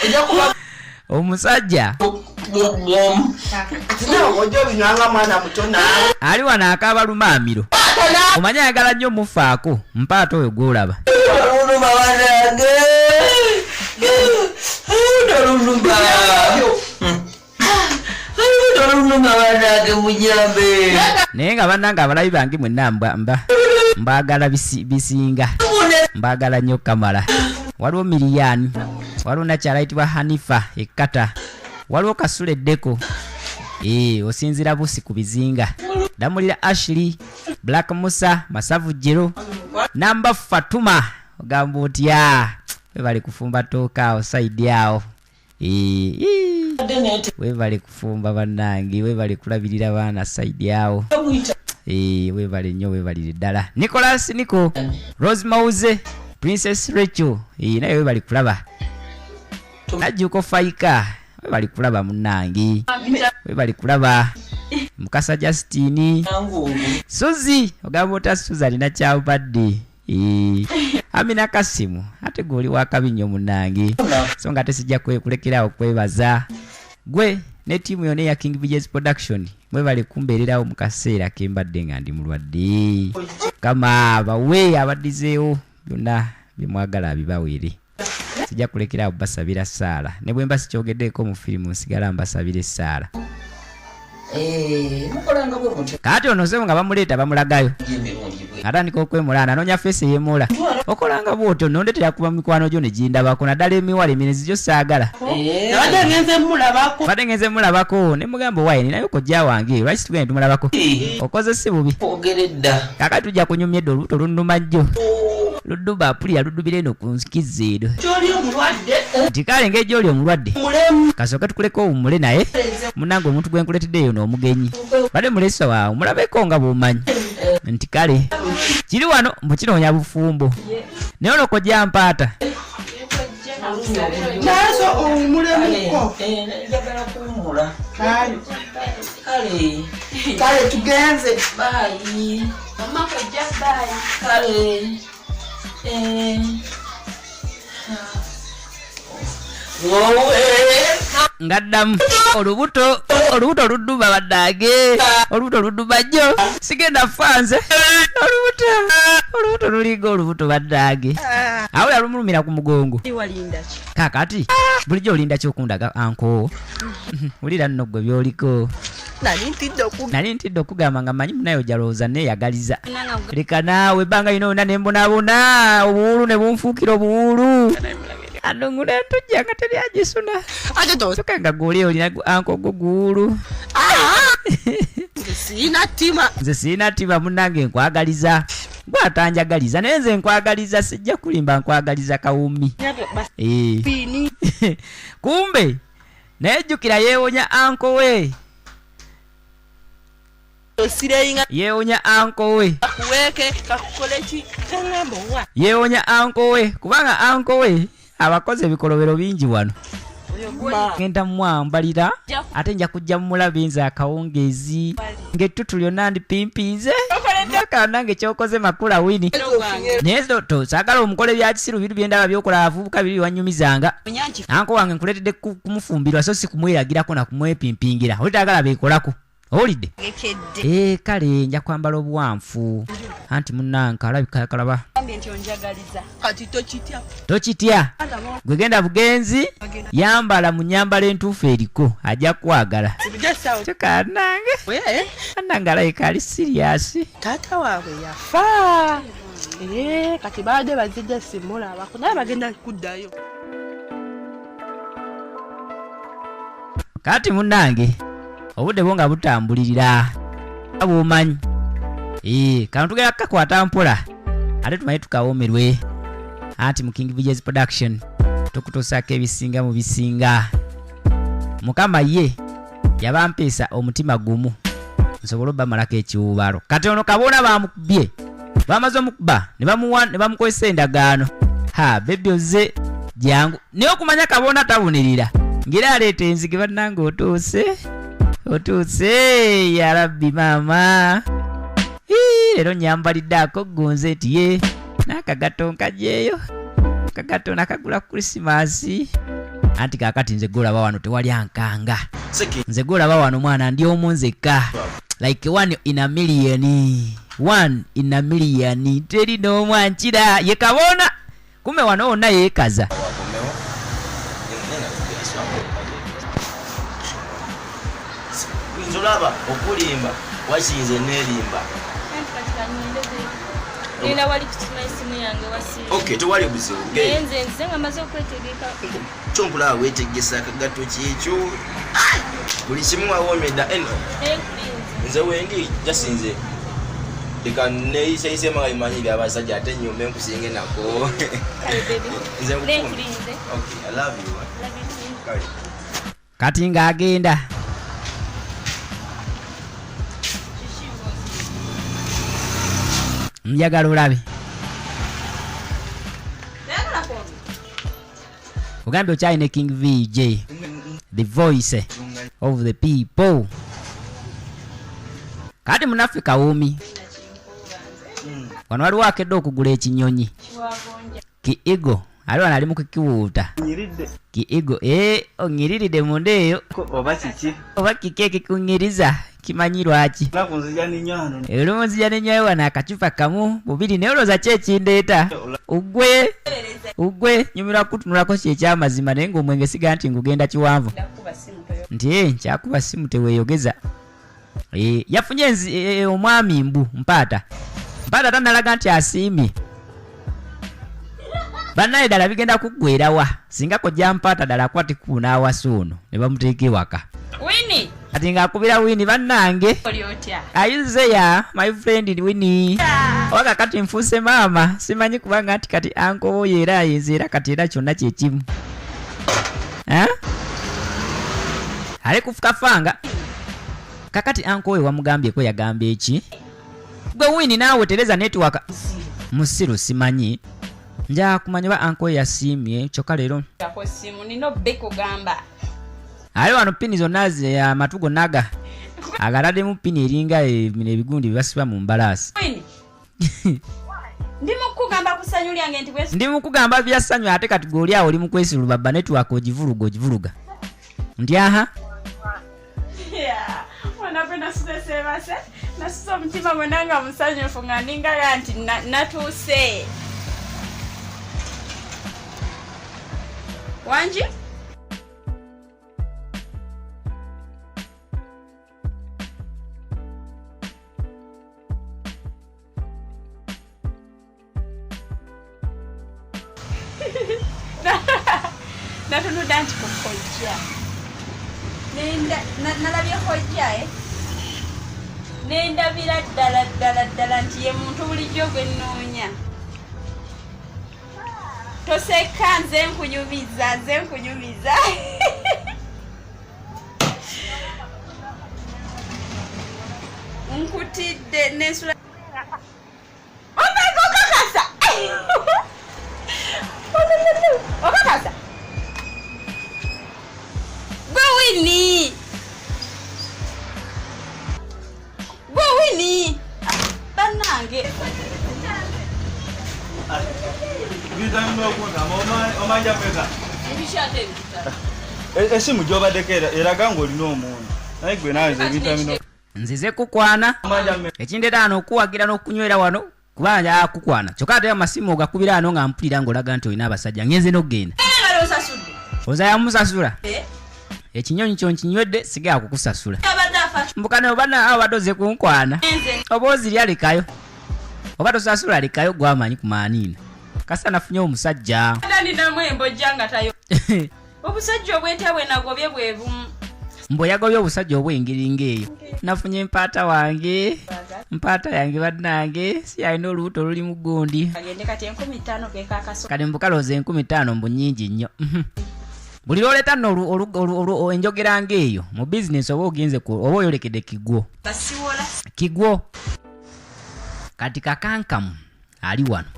S5: Ojja kuba
S1: omusajja
S5: ojja binanga mwana muto naawe.
S1: ali wano akaba lumaamiro. Omanya ayagala nnyo mufaako. Mpaata oyo gw'olaba. Naye nga bannanga abalabi bange mwenna mbagala bisinga. Mbagala nnyo Kamala. Waliwo Miliyani. Waliwo nakyala ayitibwa Hanifa Ekkata. Waliwo Kasule Deko. Osinzira busi ku bizinga. Damulira Ashley, Black Musa, Masavu Jero, Namba Fatuma. Ogamba otya? Webali kufumba tooka awo side awo. Webali kufumba bannange, webali kulabirira baana side awo. Webali nnyo, webali ddala. Nicholas Nico, Rose Mauze, Princess Rachel. Naye webali kulaba. Najjuko Faika. Webali kulaba munnange. Webali kulaba. Mukasa Justini. Suzi. Ogamba ota Suzi alina kyabadde. Amina Kasimu. Ate goli wakabi nnyo munnange. So nga tesijja kulekerawo kwebaza. Gwe ne tiimu yonna ya King Vijay's Production. Mwebale kumbeererawo mu kaseera kembadde nga ndi mulwadde. Kama bawe abaddizeewo byonna byemwagala bibaweere. Sijja kulekerawo basabira ssaala. Ne bwe mba sikyogeddeeko mu firimu nsigala mbasabira essaala. Kati ono sebo nga bamuleeta bamulagayo. Atandika okwemulana anoonya feesi yeemula. Okolanga bw'otyo nondetera kuba mikwano gyo ne gindabako naddala emiwala eminezi gyo saagala. Badde ngenze mulabako ne mugamba wayini naye kojja wange lwaki tugende tumulabako. Okoze si bubi. Kakati tujja kunyumya edda olubuto lunnuma jjo. Ludduba apulira luddubira eno ku nsikiza eno. Nti kale ng'egy'oli omulwadde. Kasooke tukuleko owummule naye. Munnange omuntu gwe nkuleeteddeeyo n'omugenyi. Badde mulesa waawe mulabeko nga bw'omanyi. Nti kale kiri wano mbu kinoonya bufumbo. Naye ono kojja mpaata.
S5: Naso owummulemuko.
S3: Njagala kuwummula.
S5: Kale tugenze.
S3: Bye.
S2: Mama kojja bye.
S3: Kale.
S1: Ngaddamu olubuto ludduba baddage. Olubuto ludduba jjo sigenda fanze. Olubuto luliga olubuto baddage. Awula lumulumira ku mugongo. Kakati bulijjo olinda kyokundaga anko. Ulira nno gwe byoliko. Nali ntidde okugamba nga manyi munayo jalooza neeyagaliza. Leka naawe ebbanga lino yonna ne mbonaabona obuwulu ne bunfuukira obuwulu. Andongula entujja nga teryagisuna. Soka nga gwoli olina anko gwo guwulu. Nze siina ttima munnange nkwagaliza. Gwe atanjagaliza naye nze nkwagaliza sijja kulimba nkwagaliza kawumi. Kumbe naye jjukira yeewonya anko we. Yeewonya anko we. Yeewonya anko we kubanga anko we abakozi ebikolobero bingi wano. Ngenda mwambalira ate nja kujja mulabe nze akawungeezi ng'ettutu lyonna ndipimpinze. Ndaka nange kyokoze makula wini. Naye to saagala omukole bya kisiru biru byendaba byokola avubuka biri wanyumizanga. Anko wange nkuleetedde kumufumbirwa so si kumweragirako na kumwepimpingira. Olitagala beekolako. Olidde? Kale nja kwambala obuwanfu. Anti munnanka alabika yakalaba. Tokitya. Gwe genda bugenzi yambala mu nnyambala entuufu eriko ajja kwagala. Kyokannange. Annange alabika ali siriyasi.
S5: Taata waabwe yafa. Kati baadde bazijja simulabako naye bagenda kuddayo.
S1: Kati munnange obudde bwo nga butambulirira. Abwomanyi kano tugera kakwata mpola ate tumaye tukawomerwe anti mu King Vijays production tukutuusako ebisinga mu bisinga. Mukama ye yabampeesa omutima gumu nsobola obamalako ekiwubaalo. Kati ono kabona bamukubye bamaze omukuba ne bamukozesa endagaano. Bebi oze jangu naye okumanya kabona tabunirira ngera aleeta enzige bannanga otuuse ya rabbi maama. Leero nyambaliddako gonze eti ye n'akagato nkajeeyo akagato nakagula Krismasi. Anti kakati nze golaba wano tewali ankanga. Nze golaba wano mwana ndi omu nzekka. Like 1 in a million. 1 in a million. Teri n'omu ankira ye kabona. Kume wano wonna yeekaza.
S4: Nzolaba okulimba wakize nelimba.
S2: Nina wali kutima isimu yange wasi.
S4: Okay, tewali buzibu.
S2: Nze ngamaze okwetegeka.
S4: Chonkula wetegesa akagato kyekyo. Buli kimu wawomedda eno. Nze wendi jasinze. Neise manyi byabasajja ate nyumba enkusinge nako.
S2: Kale baby.
S4: Nze
S2: Okay,
S4: I love you.
S2: Love you too.
S1: Kati ng'agenda njagala olabe ogambye okyalina King VJ, the voice of the people. Kati munaffe kawumi wano waliwo akedde okugula ekinyonyi ki-ego ali wano ali mu kukiwuuta ki-ego. Ongiriridde munda eyo oba kiki ekikuŋŋiriza kimanyi lwaki olumu nzija nenywayo wano akacupa kamu bubiri naye olowooza ki ekindeeta ugwe nyumira kutunulako ki ekyamazima naye ng'omwenge siga nti ngugenda kiwanvu nti nkyakuba simu teweeyogeza. Yafunye omwami mbu mpaata tanalaga nti asiimye bannaye ddala bigenda kuggwerawa singa kojja mpaata ddala akwati kuunaawasa ono ne bamuteeka ewaka.
S2: Winnie
S1: Kati ng'akubira Winnie bannange ayuze ya my friend Winnie. Waka kati nfuuse maama simanyi kubanga nti kati anko oyo era ayinza era kati era kyonna kyekimu. Ali kufuka fanga kakati anko oyo wamugambyeko yagambye eki gwe Winnie naawe tereza network musiru simanyi nja kumanya ba anko yasiimye kyokka leero
S2: simu nino beko gamba
S1: ali wano pini zonna ya matugo naga agaladde mu pini eringa ebigundi bibasiba mu mbalaasi.
S2: Ndi mukugamba kusanyu lyange nti bwesi
S1: ndi mukugamba byasanyu ate kati goli awo oli mukwesiru baba network ogivuluga ndi aha
S2: mwana gwe nasubesebase nasusa omutima gwenanga musanyufu nga ndingaga nti natuuse wanji natunudda nti kukojja nalabye kojja nendabira ddala nti ye muntu bulijjo gwe nnoonya. Toseka nze nkunyumiza nkutidde nensula okakasa okakasa gwe Winnie bannange
S6: esimu gy'obaddeko eraga ng'olina omuntu naye gwe nawe vitamino
S1: nzize kukwana ekindeeta wano okuwagira n'okunywera wano kubanga akukwana kyokka ate amasimu ogakubira wano nga mpulira ng'olaga nti olina abasajja ngenze n'okgenda oza yamusasula ekinyonyi kyonkinywedde sigala kukusasula mbukane obana awo badoze kunkwana oba ozirya lekayo oba tosasula lekayo gwamanyi kumaaniina kasa nafunye omusajja
S2: ninamu embojja nga tayo obusajja obwetya bwe nagobye bwe bumu
S1: mbwe yagobye obusajja obw'engeri ng'eyo nafunye mpaata wange mpata yange bannange si alina olubuto luli mu gundi
S2: agende kati 15 ke kakaso
S1: kati mbukaloze 15 mbu nnyingi nnyo buli lwoleta nno enjogera ng'eyo mu bizinesi oba ogenze oba oyolekedde kigwo kati kakankamu ali wano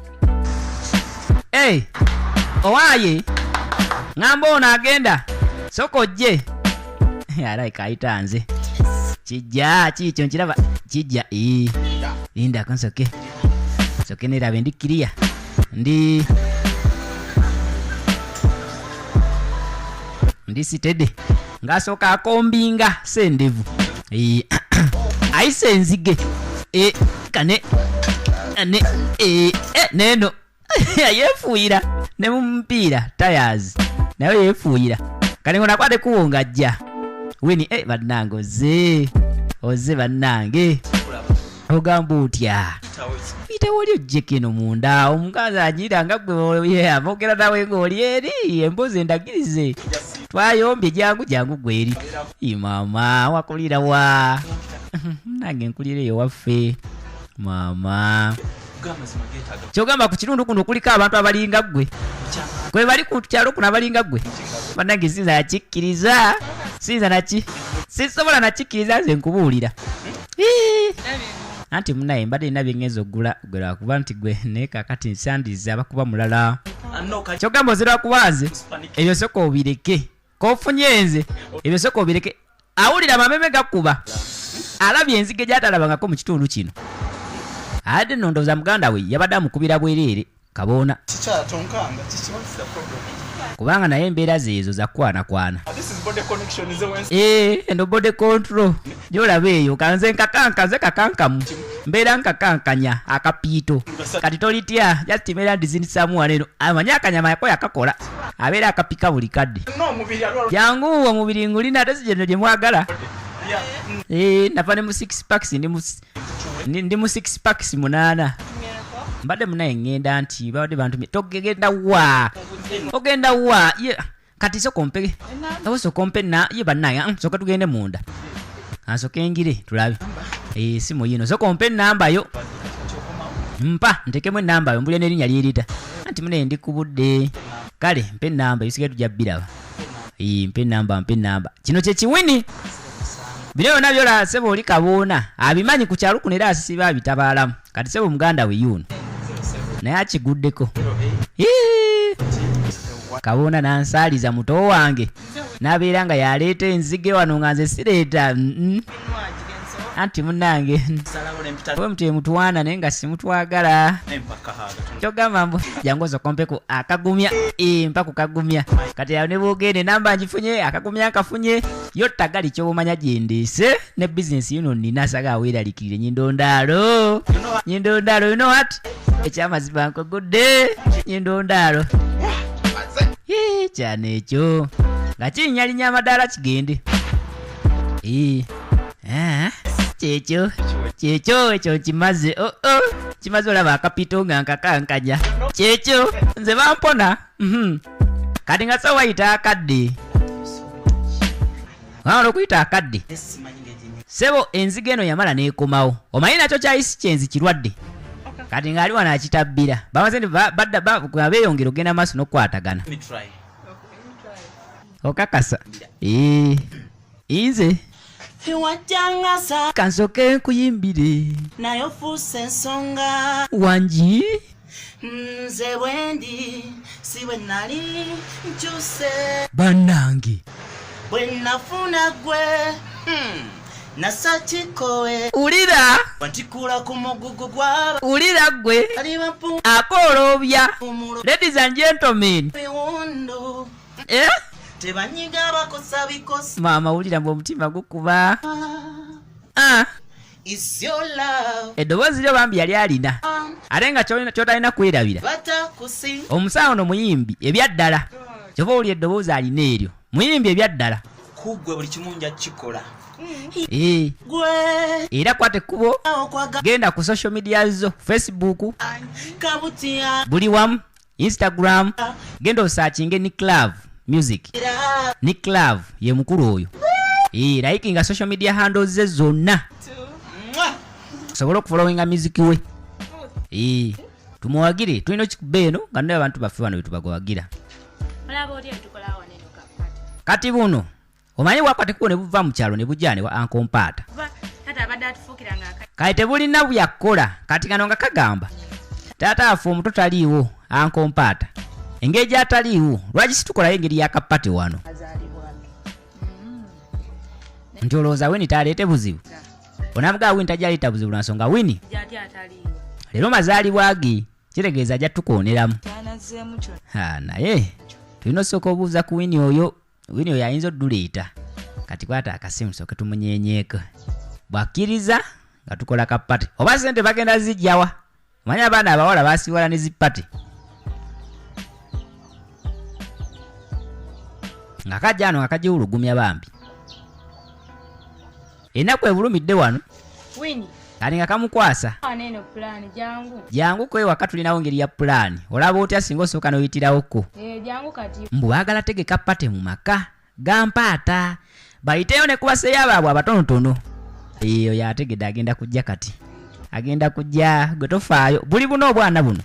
S1: owaaye ŋŋamba ono agenda sokojje alaika ayitanze kijja kiikyo nkiraba kijja lindako nsoke nerabe ndi kiriya ndi sitede ng'asooka akombinga sendevu ayise enzige kane neno yeefuuyira ne mu mupiira tires nayo yeefuuyira kati ngo nakwate kuwonga ajja wini bannange oze bannange ogamba otya pita wali ojjeko eno munda omukazi anyira nga gwe avogera nawe ng'oli eri embuzi endagirize twayombye jangu gweri maama wakulira wa nange nkulira eyo waffe maama kyogamba ku kitundu kuno kuliko abantu abalinga gwe gwe bali ku kyalo kuno abalinga gwe bannange sinza nakikkiriza sisobola nakikkiriza nze nkubuulira anti munaye mbadde nina byengenza oggula gwe lwakuba nti gwe naye kakati nsandize abakuba mulala kyogamba ozera kubanze ebyo soka obireke kofunye nze ebyo soka obireke awulira amameme gakuba alabye enzige gyatalabangako mu kitundu kino ate nno ndowooza muganda we yabadde amukubira bwereere kaboona kubanga naye embeera zeezo zakwanakwana eno body control gyolaba eyo kanze kakankamu mbeera nkakankanya akapiito kati tolitya just mbeera ndizindisamu waneno amanyi akanyama yako yakakola abeera akapika buli kadde jangu omubiri ngulina ate sigeno gye mwagala nava ne mu 6 packs ndi mu 6 packs 8 mbadde munaye ngenda nti babadde bantu ogenda wa kati sokompe sokompe na ye bannaya soka tugende munda asoke ngire tulabe simu yino sokompe namba yo mpa ntekemu namba yo mbulye n'erinnya lyerita anti munaye ndi kubudde kale mpe namba yisike tujabbiraba mpe namba kino kye kiwini bino byonna byola sebo oli kaboona abimanyi ku kyalo kuno era asisiba abitabaalamu kati sebo muganda we yuno naye akiguddeko kaboona nansaaliza muto wange n'abeera nga yaleeta enzige wano nga nze sireeta anti munnange we mutye mutwana naye nga simutwagala kyogamba mbu jangu osokompeku akagumya mpaku kagumya kati yawe ne boogende namba ngifunye akagumya nkafunye yo tagali kyobumanya gyendeese ne bizinesi yuno nina saga weeralikirire nyindondaalo you know what ekyamazima nkogudde nyindondaalo kyano ekyo nga kinyalinya amadaala kigende kyekyo ekyo kimaze kimaze olaba akapito nga nkakankanya kyekyo nze bampona kati nga so wayita akadde wamala okuyita akadde sebo enzige eno yamala neekomawo omanyi nakyo kyayisi kyenzi kirwadde kati ngaali wano akitabbira bamaze beeyongera ogenda maaso n'okukwatagana okakasa inze kansoke nkuyimbire
S7: nayo fuuse ensonga
S1: wangi
S7: nze bwendi si bwe nali nkyuse
S1: bannange
S7: bwe nafuna gwe nasakikowe
S1: ulira
S7: wantikula ku mugugu gwaba
S1: ulira gwe akoolobya ladies and gentlemen
S7: biwundu tebanyiga bakosa bikosa
S1: maama ulira mbu omutima gukuba
S7: is your love
S1: eddoboozi lyo bambi yali alina ate nga kyotalina kwerabira
S7: batakusi
S1: omusawo no muyimbi ebyaddala kyova oli eddoboozi alina eryo muyimbi ebyaddala
S7: kugwe buli kimu nja kikola
S1: gwe era kwata ekkubo genda ku social media zo Facebook
S7: kabutya
S1: buli wamu Instagram genda osaakinge Nick Love Music Nick Love ye mukulu oyo likinga social media handles ze zonna akusobola okufollowinga miziki we. Tumuwagire tulina okikuba eno nga naye abantu baffe wano betubagowagira. Kati buno omanyi bwakwatekuwo ne buva mu kyalo ne bujja ne wa ankompaata. Kati tebulina buyakkola kati kano nga kagamba taata afe omuto taliiwo ankompaata engeri gy'ataliiwo lwaki situkolayo engeri yakapate wano nti olowooza Wini taleete buzibu onamugaa Wini tajaleeta buzibu lwa nsonga Wini leero mazaalibwa ge kitegeeza ajja tukooneramu naye tulina osooka obuuza ku Wini oyo ayinza odduleeta kati kwata akasimu sooke tumunyenyeeko bwakkiriza nga tukola kapate oba sente bagenda zijjawa manya abaana abawala basiwala ne zipate nga kajja ano nga kajiwulugumya bambi ennaku ebulumidde wano kati nga kamukwasa jangu kwewaka tulinawo ngeri ya pulaani olaba otya singa osooka noyitirawoko mbu baagala tegeka pate mu maka gampaata bayiteyo ne kubaseeyo abaabwe abatonotono eyo yategedde agenda kujja kati agenda kujja gwe tofaayo buli buno obwana buno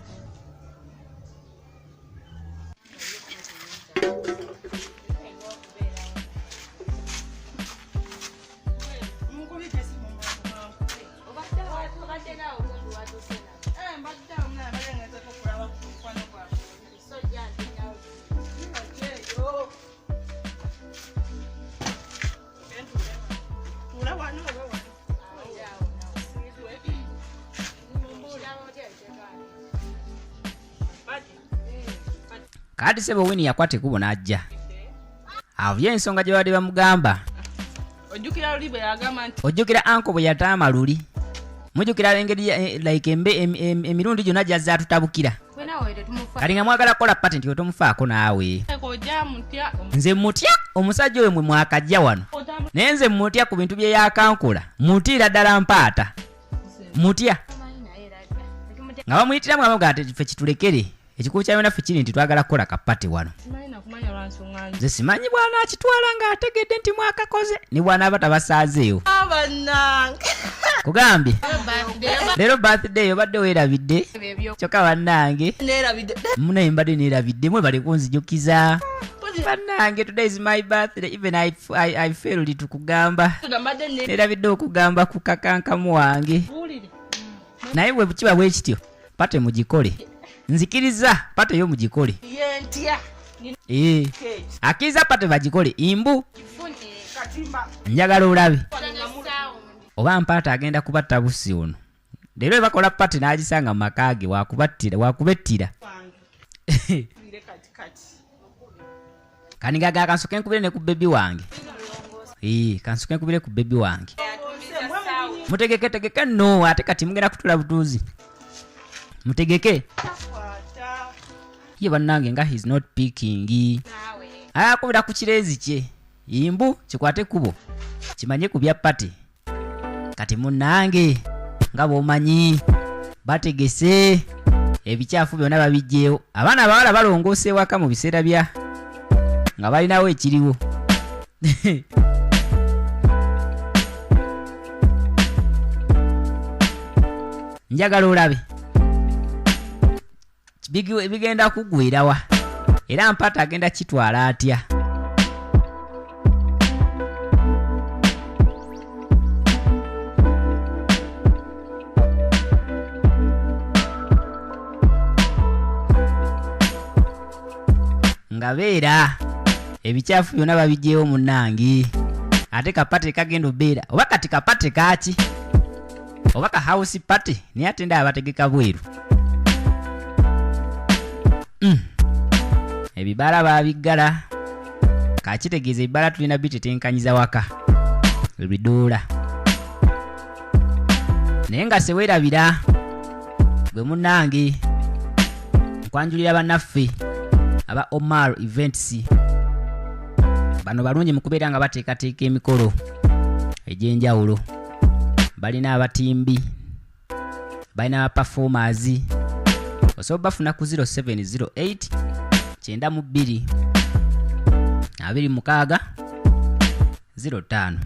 S1: kati sebo Wini yakwate kubo n'ajja avye ensonga gye badde bamugamba ojjukira anko bwe yataama luli mujjukira engeri like emirundi gyonna gyazza tutabukira kati nga mwagala kukola pati nti wetomufaako naawe nze mutya omusajja oyo mwe mwakajja wano naye nze mutya ku bintu bye yakankola mutiira ddala mpaata mutya nga bamuyitiramu abaga ati ffe kitulekere ekikulu kyayo naffe kiri nti twagala kukola kapate wano nze simanyi bwana akitwala ng'ategedde nti mwakakoze ni bwana aba tabasaazeewo kugambye leero birthday obadde weerabidde kyokka bannange munaye mbadde neerabidde mwe bali kunzijukiza bannange today is my birthday even I failed tukugamba neerabidde okugamba ku kakankamu wange naye bwe kiba bwe kityo pate mugikole nzikiriza pate yo mugikole akiriza pate bagikole imbu njagala olabe oba mpaata agenda kubatta busi ono leero bakola pate n'agisanga mu maka ge wakubettira kanigaga kansoke nkubire ne ku bebi wange kansoke nkubire ku bebi wange mutegeke no ate kati mugenda kutula butuuzi mutegeke ye bannange nga he's not picking akubira ku kirezi kye imbu kikwate kubo kimanye ku bya pate kati munnange nga bw'omanyi bategese ebikyafu byonna babijjeewo abaana abawala balongoose waka mu biseera bya nga balinawo ekiriwo njagala olabe bigenda kugwirawa era mpaata agenda kitwala atya nga beera ebikyafu byonna babijjeewo munnange ate kapate kagenda obeera oba kati kapate kaaki oba ka house party naye ate ndaba bategeka bweru ebibala babiggala kakitegeeza ebibala tulina bitetenkanyiza waka ebidoola naye nga seweerabira bwe munnange nkwanjulira bannaffe aba Omar Events bano balungi mu kubeera nga bateekateeka emikolo egy'enjawulo balina abatimbi balina abaperformers osobola bafuna ku 0708 92 26 05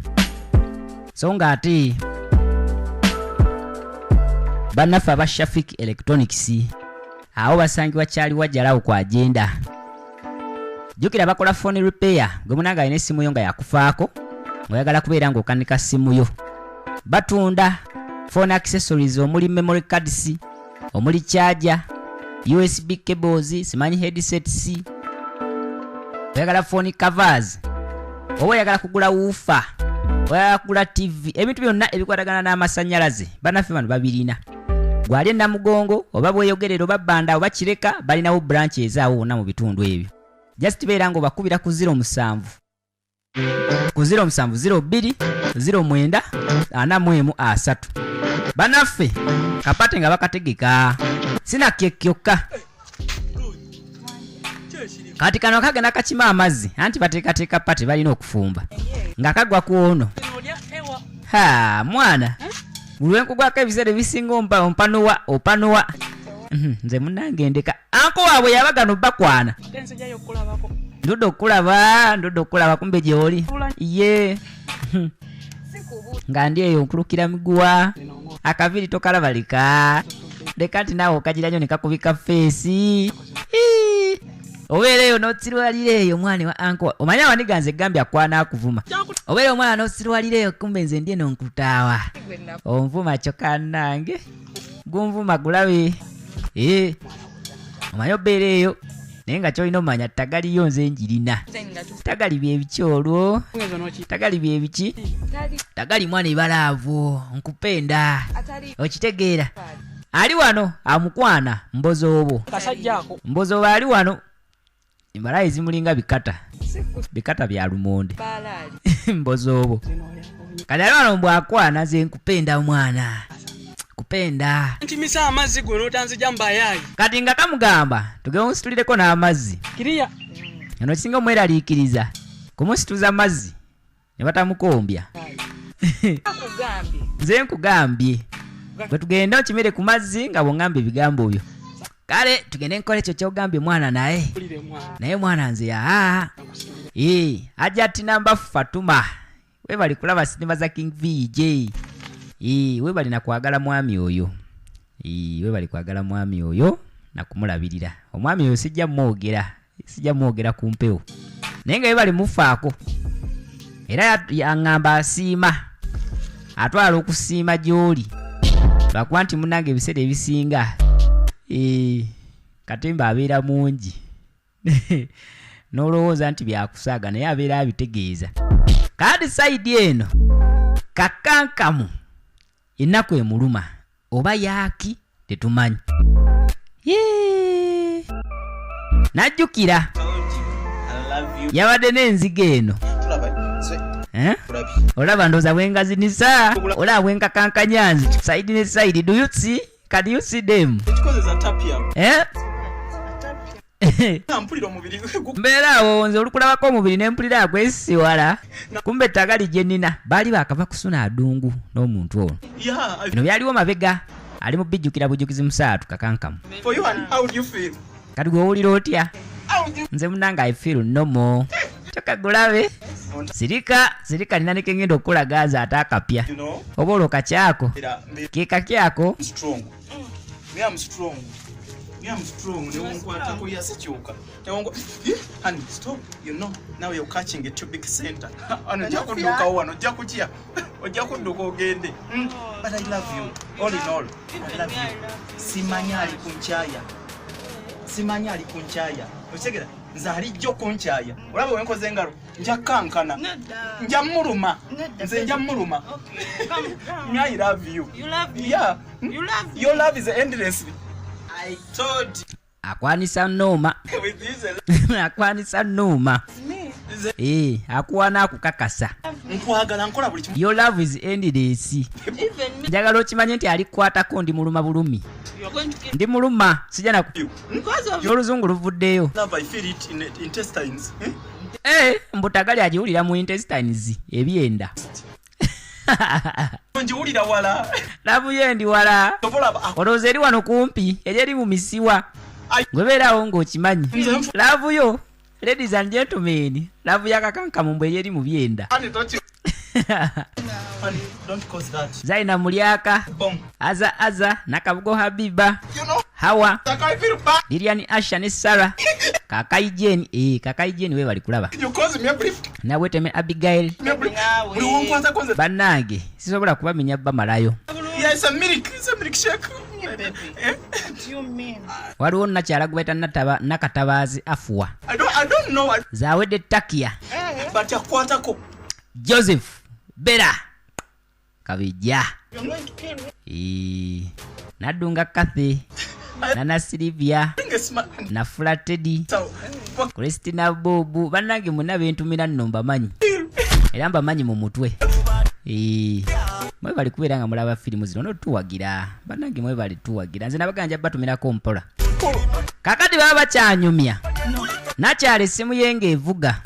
S1: so nga ate bannaffe aba Shafik Electronics awo basangibwa kyali wajjalawo ku agenda. Jukira bakola phone repair gwe munanga alina essimu yo nga yakufaako ng'oyagala kubeera ng'okanika ssimu yo. Batunda phone accessories omuli memory cards, omuli charger, USB cables, simanyi headsets, oyagala phone covers, oba oyagala kugula woofer, oyagala kugula TV, ebintu byonna ebikwatagana n'amasannyalaze bannaffe bano babirina. Gwali Namugongo oba bweyogerera oba Banda oba Kireka balinawo branch ezaawo wonna mu bitundu ebyo. Just beera ng'obakubira ku 07 ku 0702 09 41 bannaffe kapate nga bakategeka sina kyokka kati kano kagenda kakima amazzi anti bateekateeka pate balina okufumba nga kagwa ku ono. Mwana Lwenkugwako ebiseera ebisinga opanuwa nze munnange ndeka anko waabwe yabagano bakwana ndudde okulaba kumbe gy'oli ye nga ndi eyo nkulukira miguwa akaviri tokalaba leka nti naawe okagira nnyo ne kakubika feesi obeera eyo n'otsirwalira eyo omwana wa anko omanya waniganze egambye akwana akuvuma obeera omwana n'otsirwalira eyo kumbe nze ndi eno nkutaawa onvuma kyokka nange gunvuma gulabe omanya obeera eyo naye nga kyolina omanya tagaliyo nze njirina tagali byebiki olwo tagali byebiki tagali mwana ebalaavu nkupenda okitegeera ali wano amukwana mbozoobo ali wano embalayi ezimulinga bikata bya lumonde mbozoobo kati ali wano mbwakwana nze nkupenda mwana kupenda
S8: ntimisa amazzi gwe n'otanzija mbayayi
S1: kati nga kamugamba tugemusitulireko n'amazzi
S8: kiriya
S1: eno kisinga omweraliikiriza kumusituza mazzi ne batamukombya nze nkugambye bwe tugenda okimere ku mazzi nga bw'ongambye ebigambo byo kale tugende nkola ekyo kyogambye mwana naye mwana nze ajja ati namba Fatuma webali kulaba sinema za King VJ webali nakwagala mwami oyo webali kwagala mwami oyo nakumulabirira omwami oyo sijja mwogera ku mpewo naye nga webali mufaako era yaŋŋamba asiima atwala okusiima gy'oli lwakuba nti munnange ebiseera ebisinga Katemba abeera mungi n'olowooza nti byakusaaga naye abeera abitegeeza kadi saidi eno kakankamu ennaku emuluma oba yaaki tetumanyi najjukira yabadde n'enziga eno olaba ndooza bwengazinisa olaba bwenkakankanyanzi saidi ne saidi do you see? Can you see them? Mbeera awo nze olukulabako omubiri ne mpulira akwesiwala kumbe tagali gye nnina baali bakava kusuna adungu n'omuntu ono bino byaliwo mabega ali mu bijjukira bujukizi musaatu kakankamu kati gwe owulira otya nze munnange I feel normal kyokka gulabe sirika nina nekengenda okukulagaza ate akapya oba olwo kakyako kekakyako
S7: I'm strong. They won't want to go here. They won't go. Honey, stop. You know, now you're catching a too big center. But I love you. All in all, I love you. Simanyali kunchaya. Ochegera. Nzali jo kunchaya. Olaba wenkoze ngalo. Njakankana. Njamuruma. Nze njamuruma. I love you.
S2: You love me?
S7: Yeah.
S2: You love me?
S7: Your love is endless. I told
S1: akwanisa noma akwanisa noma akuwana akukakasa
S7: nkwagala nkola buli kimu.
S1: Your love is endless. Njagala okimanye nti alikwatako ndi muluma bulumi ndi muluma sijja na oluzungu luvuddeyo
S7: Love, I feel it in intestines.
S1: mbutagali agiwulira mu intestines ebyenda
S7: Njiwulira wala.
S1: Lavu yendi wala. Olowooza eri wano kumpi eri mu misiwa gwebeerawo ng'okimanyi lavu yo ladies and gentlemen lavu yakakankamu mbwe eri mu byenda
S7: Honey, don't cause that.
S1: Zaina Muliaka,
S7: Boom.
S1: Aza, Nakabugo Habiba,
S7: You know,
S1: Hawa,
S7: I feel bad.
S1: Lilian Asha ne Sarah, Kakai Jane we bali kulaba.
S7: You cause me a brief.
S1: Naweteme Abigail, bannange sisobola kubamenya bamalayo.
S7: Yes, a milk shake.
S1: Waliwo nakyala gubeta nakatabaazi afuwa.
S7: I don't know what.
S1: Zawedde Takia,
S7: But you kwatako.
S1: Joseph Bera Kabijja, Nadunga Kathy, Nana Silvia, na Flatedi, Christina Bobu. Bannange muna bentumira nno mbamanyi era mbamanyi mu mutwe. Mwe bali kubeera nga mulaba firimu zino notuwagira bannange, mwe bali tuwagira. Nze nabaganja batumirako mpola kakati baba bakyanyumya nakyala essimu ye evuga.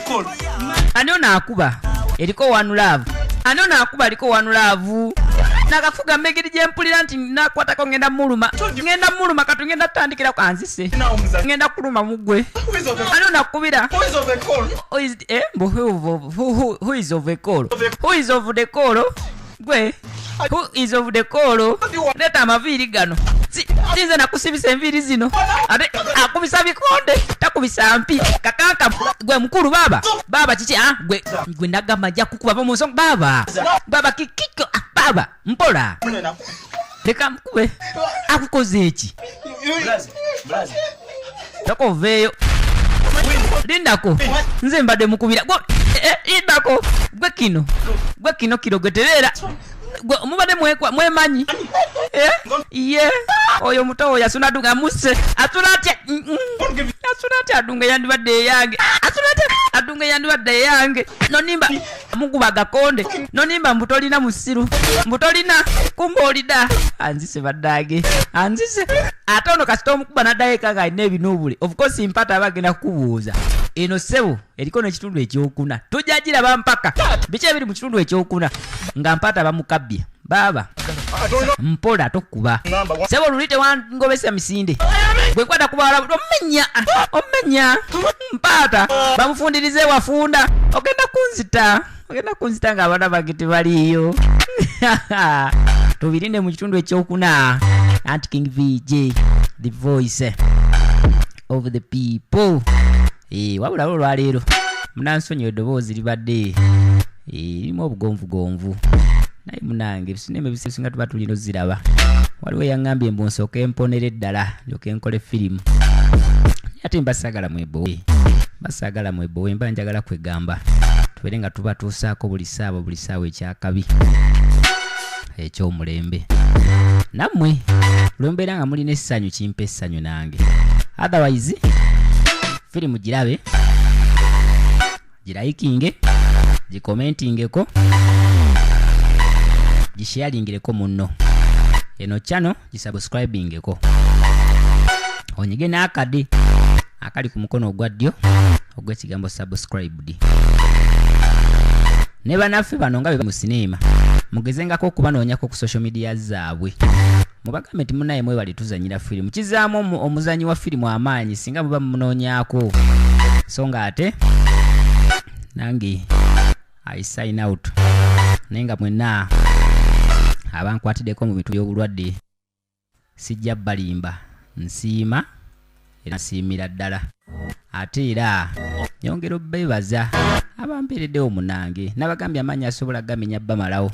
S1: Ani onaakuba eriko one love, ani onaakuba eriko one love. Nakafuga megeri gye mpulira nti nakwatako ngenda muluma kati ngenda tandikira kwanzise ngenda kuluma mugwe. Ani onakubira who is of the call? Who is of the call? Gwe who is of the call? Leta amaviiri gano sinze nakusibisa enviiri zino ate akubisa bikonde takubisa mpi kakanka. Gwe mukulu baba kiki gwe nagamba nja kukuba mu nsonga baba kikiko baba mpola leka mukube akukoze eki tokoveeyo lindako nze mbadde mukubira lindako gwe kino kirogweterera mubadde mwemanyi ye oyo muto oyo asuna adunga muse asuna atya adunga yandibadde eyange adunga yandibadde eyange nonimba mukuba gakonde nonimba mbutolina musiru mbutolina kumbolida anzise baddage anzise ate ono kasita omukuba naddayeka nga alina ebinubule of course mpata abagenda kukubuuza eno ssebo eriko n'ekitundu ekyokuna tujagiraba mpaka biki ebiri mu kitundu ekyokuna nga mpata bamukabbye baba mpola tokuba ssebo luli tewangobesa misinde gwe nkwata kubawala omenya mpata bamufundirize wafunda ogenda kunzita nga abaana bange tebaliyo. Tubirinde mu kitundu ekyokuna anti King VJ the voice of the people. Wabula olwaleero munansonyi eddoboozi libadde lirimu obugonvugonvu naye munange ebisinema ebisinga tuba tulina oziraba. Waliwo yaŋŋambye mbu nsooke emponere ddala ndyoke enkole firimu ate mbasagala mwebowe mba njagala kwegamba tubeere nga tuba tuusaako buli ssaawa ekyakabi ekyomulembe. Nammwe lwembeera nga mulina essanyu kimpa essanyu nange. Otherwise firimu girabe, girayikinge, gikomentingeko, gisharingireko munno. Eno channel gisubscribingeko. Onyige n'akade akali ku mukono ogwa ddyo ogw'ekigambo subscribed. Ne bannaffe bano nga be mu sinema mugezengako okubanoonyako ku social media zaabwe. Mubagambe nti munaye mwe bali tuzanyira firimu. Kizaamu omuzanyi wa firimu amaanyi singa muba munoonyaako. So nga ate nange I sign out. Nenga mwenna abankwatiddeko mu bintu by'obulwadde sijja balimba nsiima era nsiimira ddala. Ate era nyongera obbeebaza abampeereddewo munange nabagambye amaanyi asobola gamenya bamalawo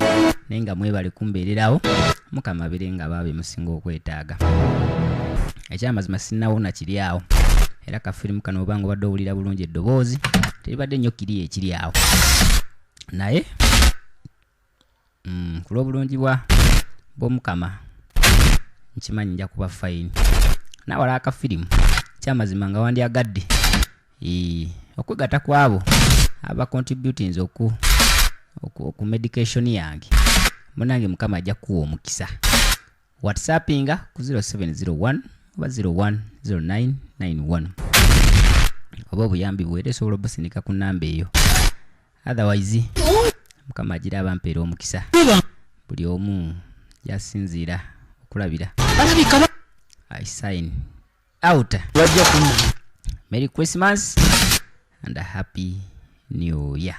S1: naye nga mwebale kumbeererawo Mukama abeere nga baabe musinga okwetaaga. Ekyamazima sinnawo kiri awo era kafirimu kano obanga obadde owulira bulungi eddoboozi teribadde nnyo kiri ekiri awo naye ku lw'obulungi bw'Omukama nkimanyi nja kuba fayini. Nawala akafirimu kyamazima nga wandyagadde okwegatta kwabo aba contributings oku medication yange munange Mukama ajja kuwa omukisa. WhatsAppinga ku 0701 oba 010991 oba obuyambi bwere sobola obusindika ku namba eyo. Otherwise Mukama agira abampeera omukisa buli omu yasinziira okulabira. I sign out. Merry Christmas and a Happy New Year.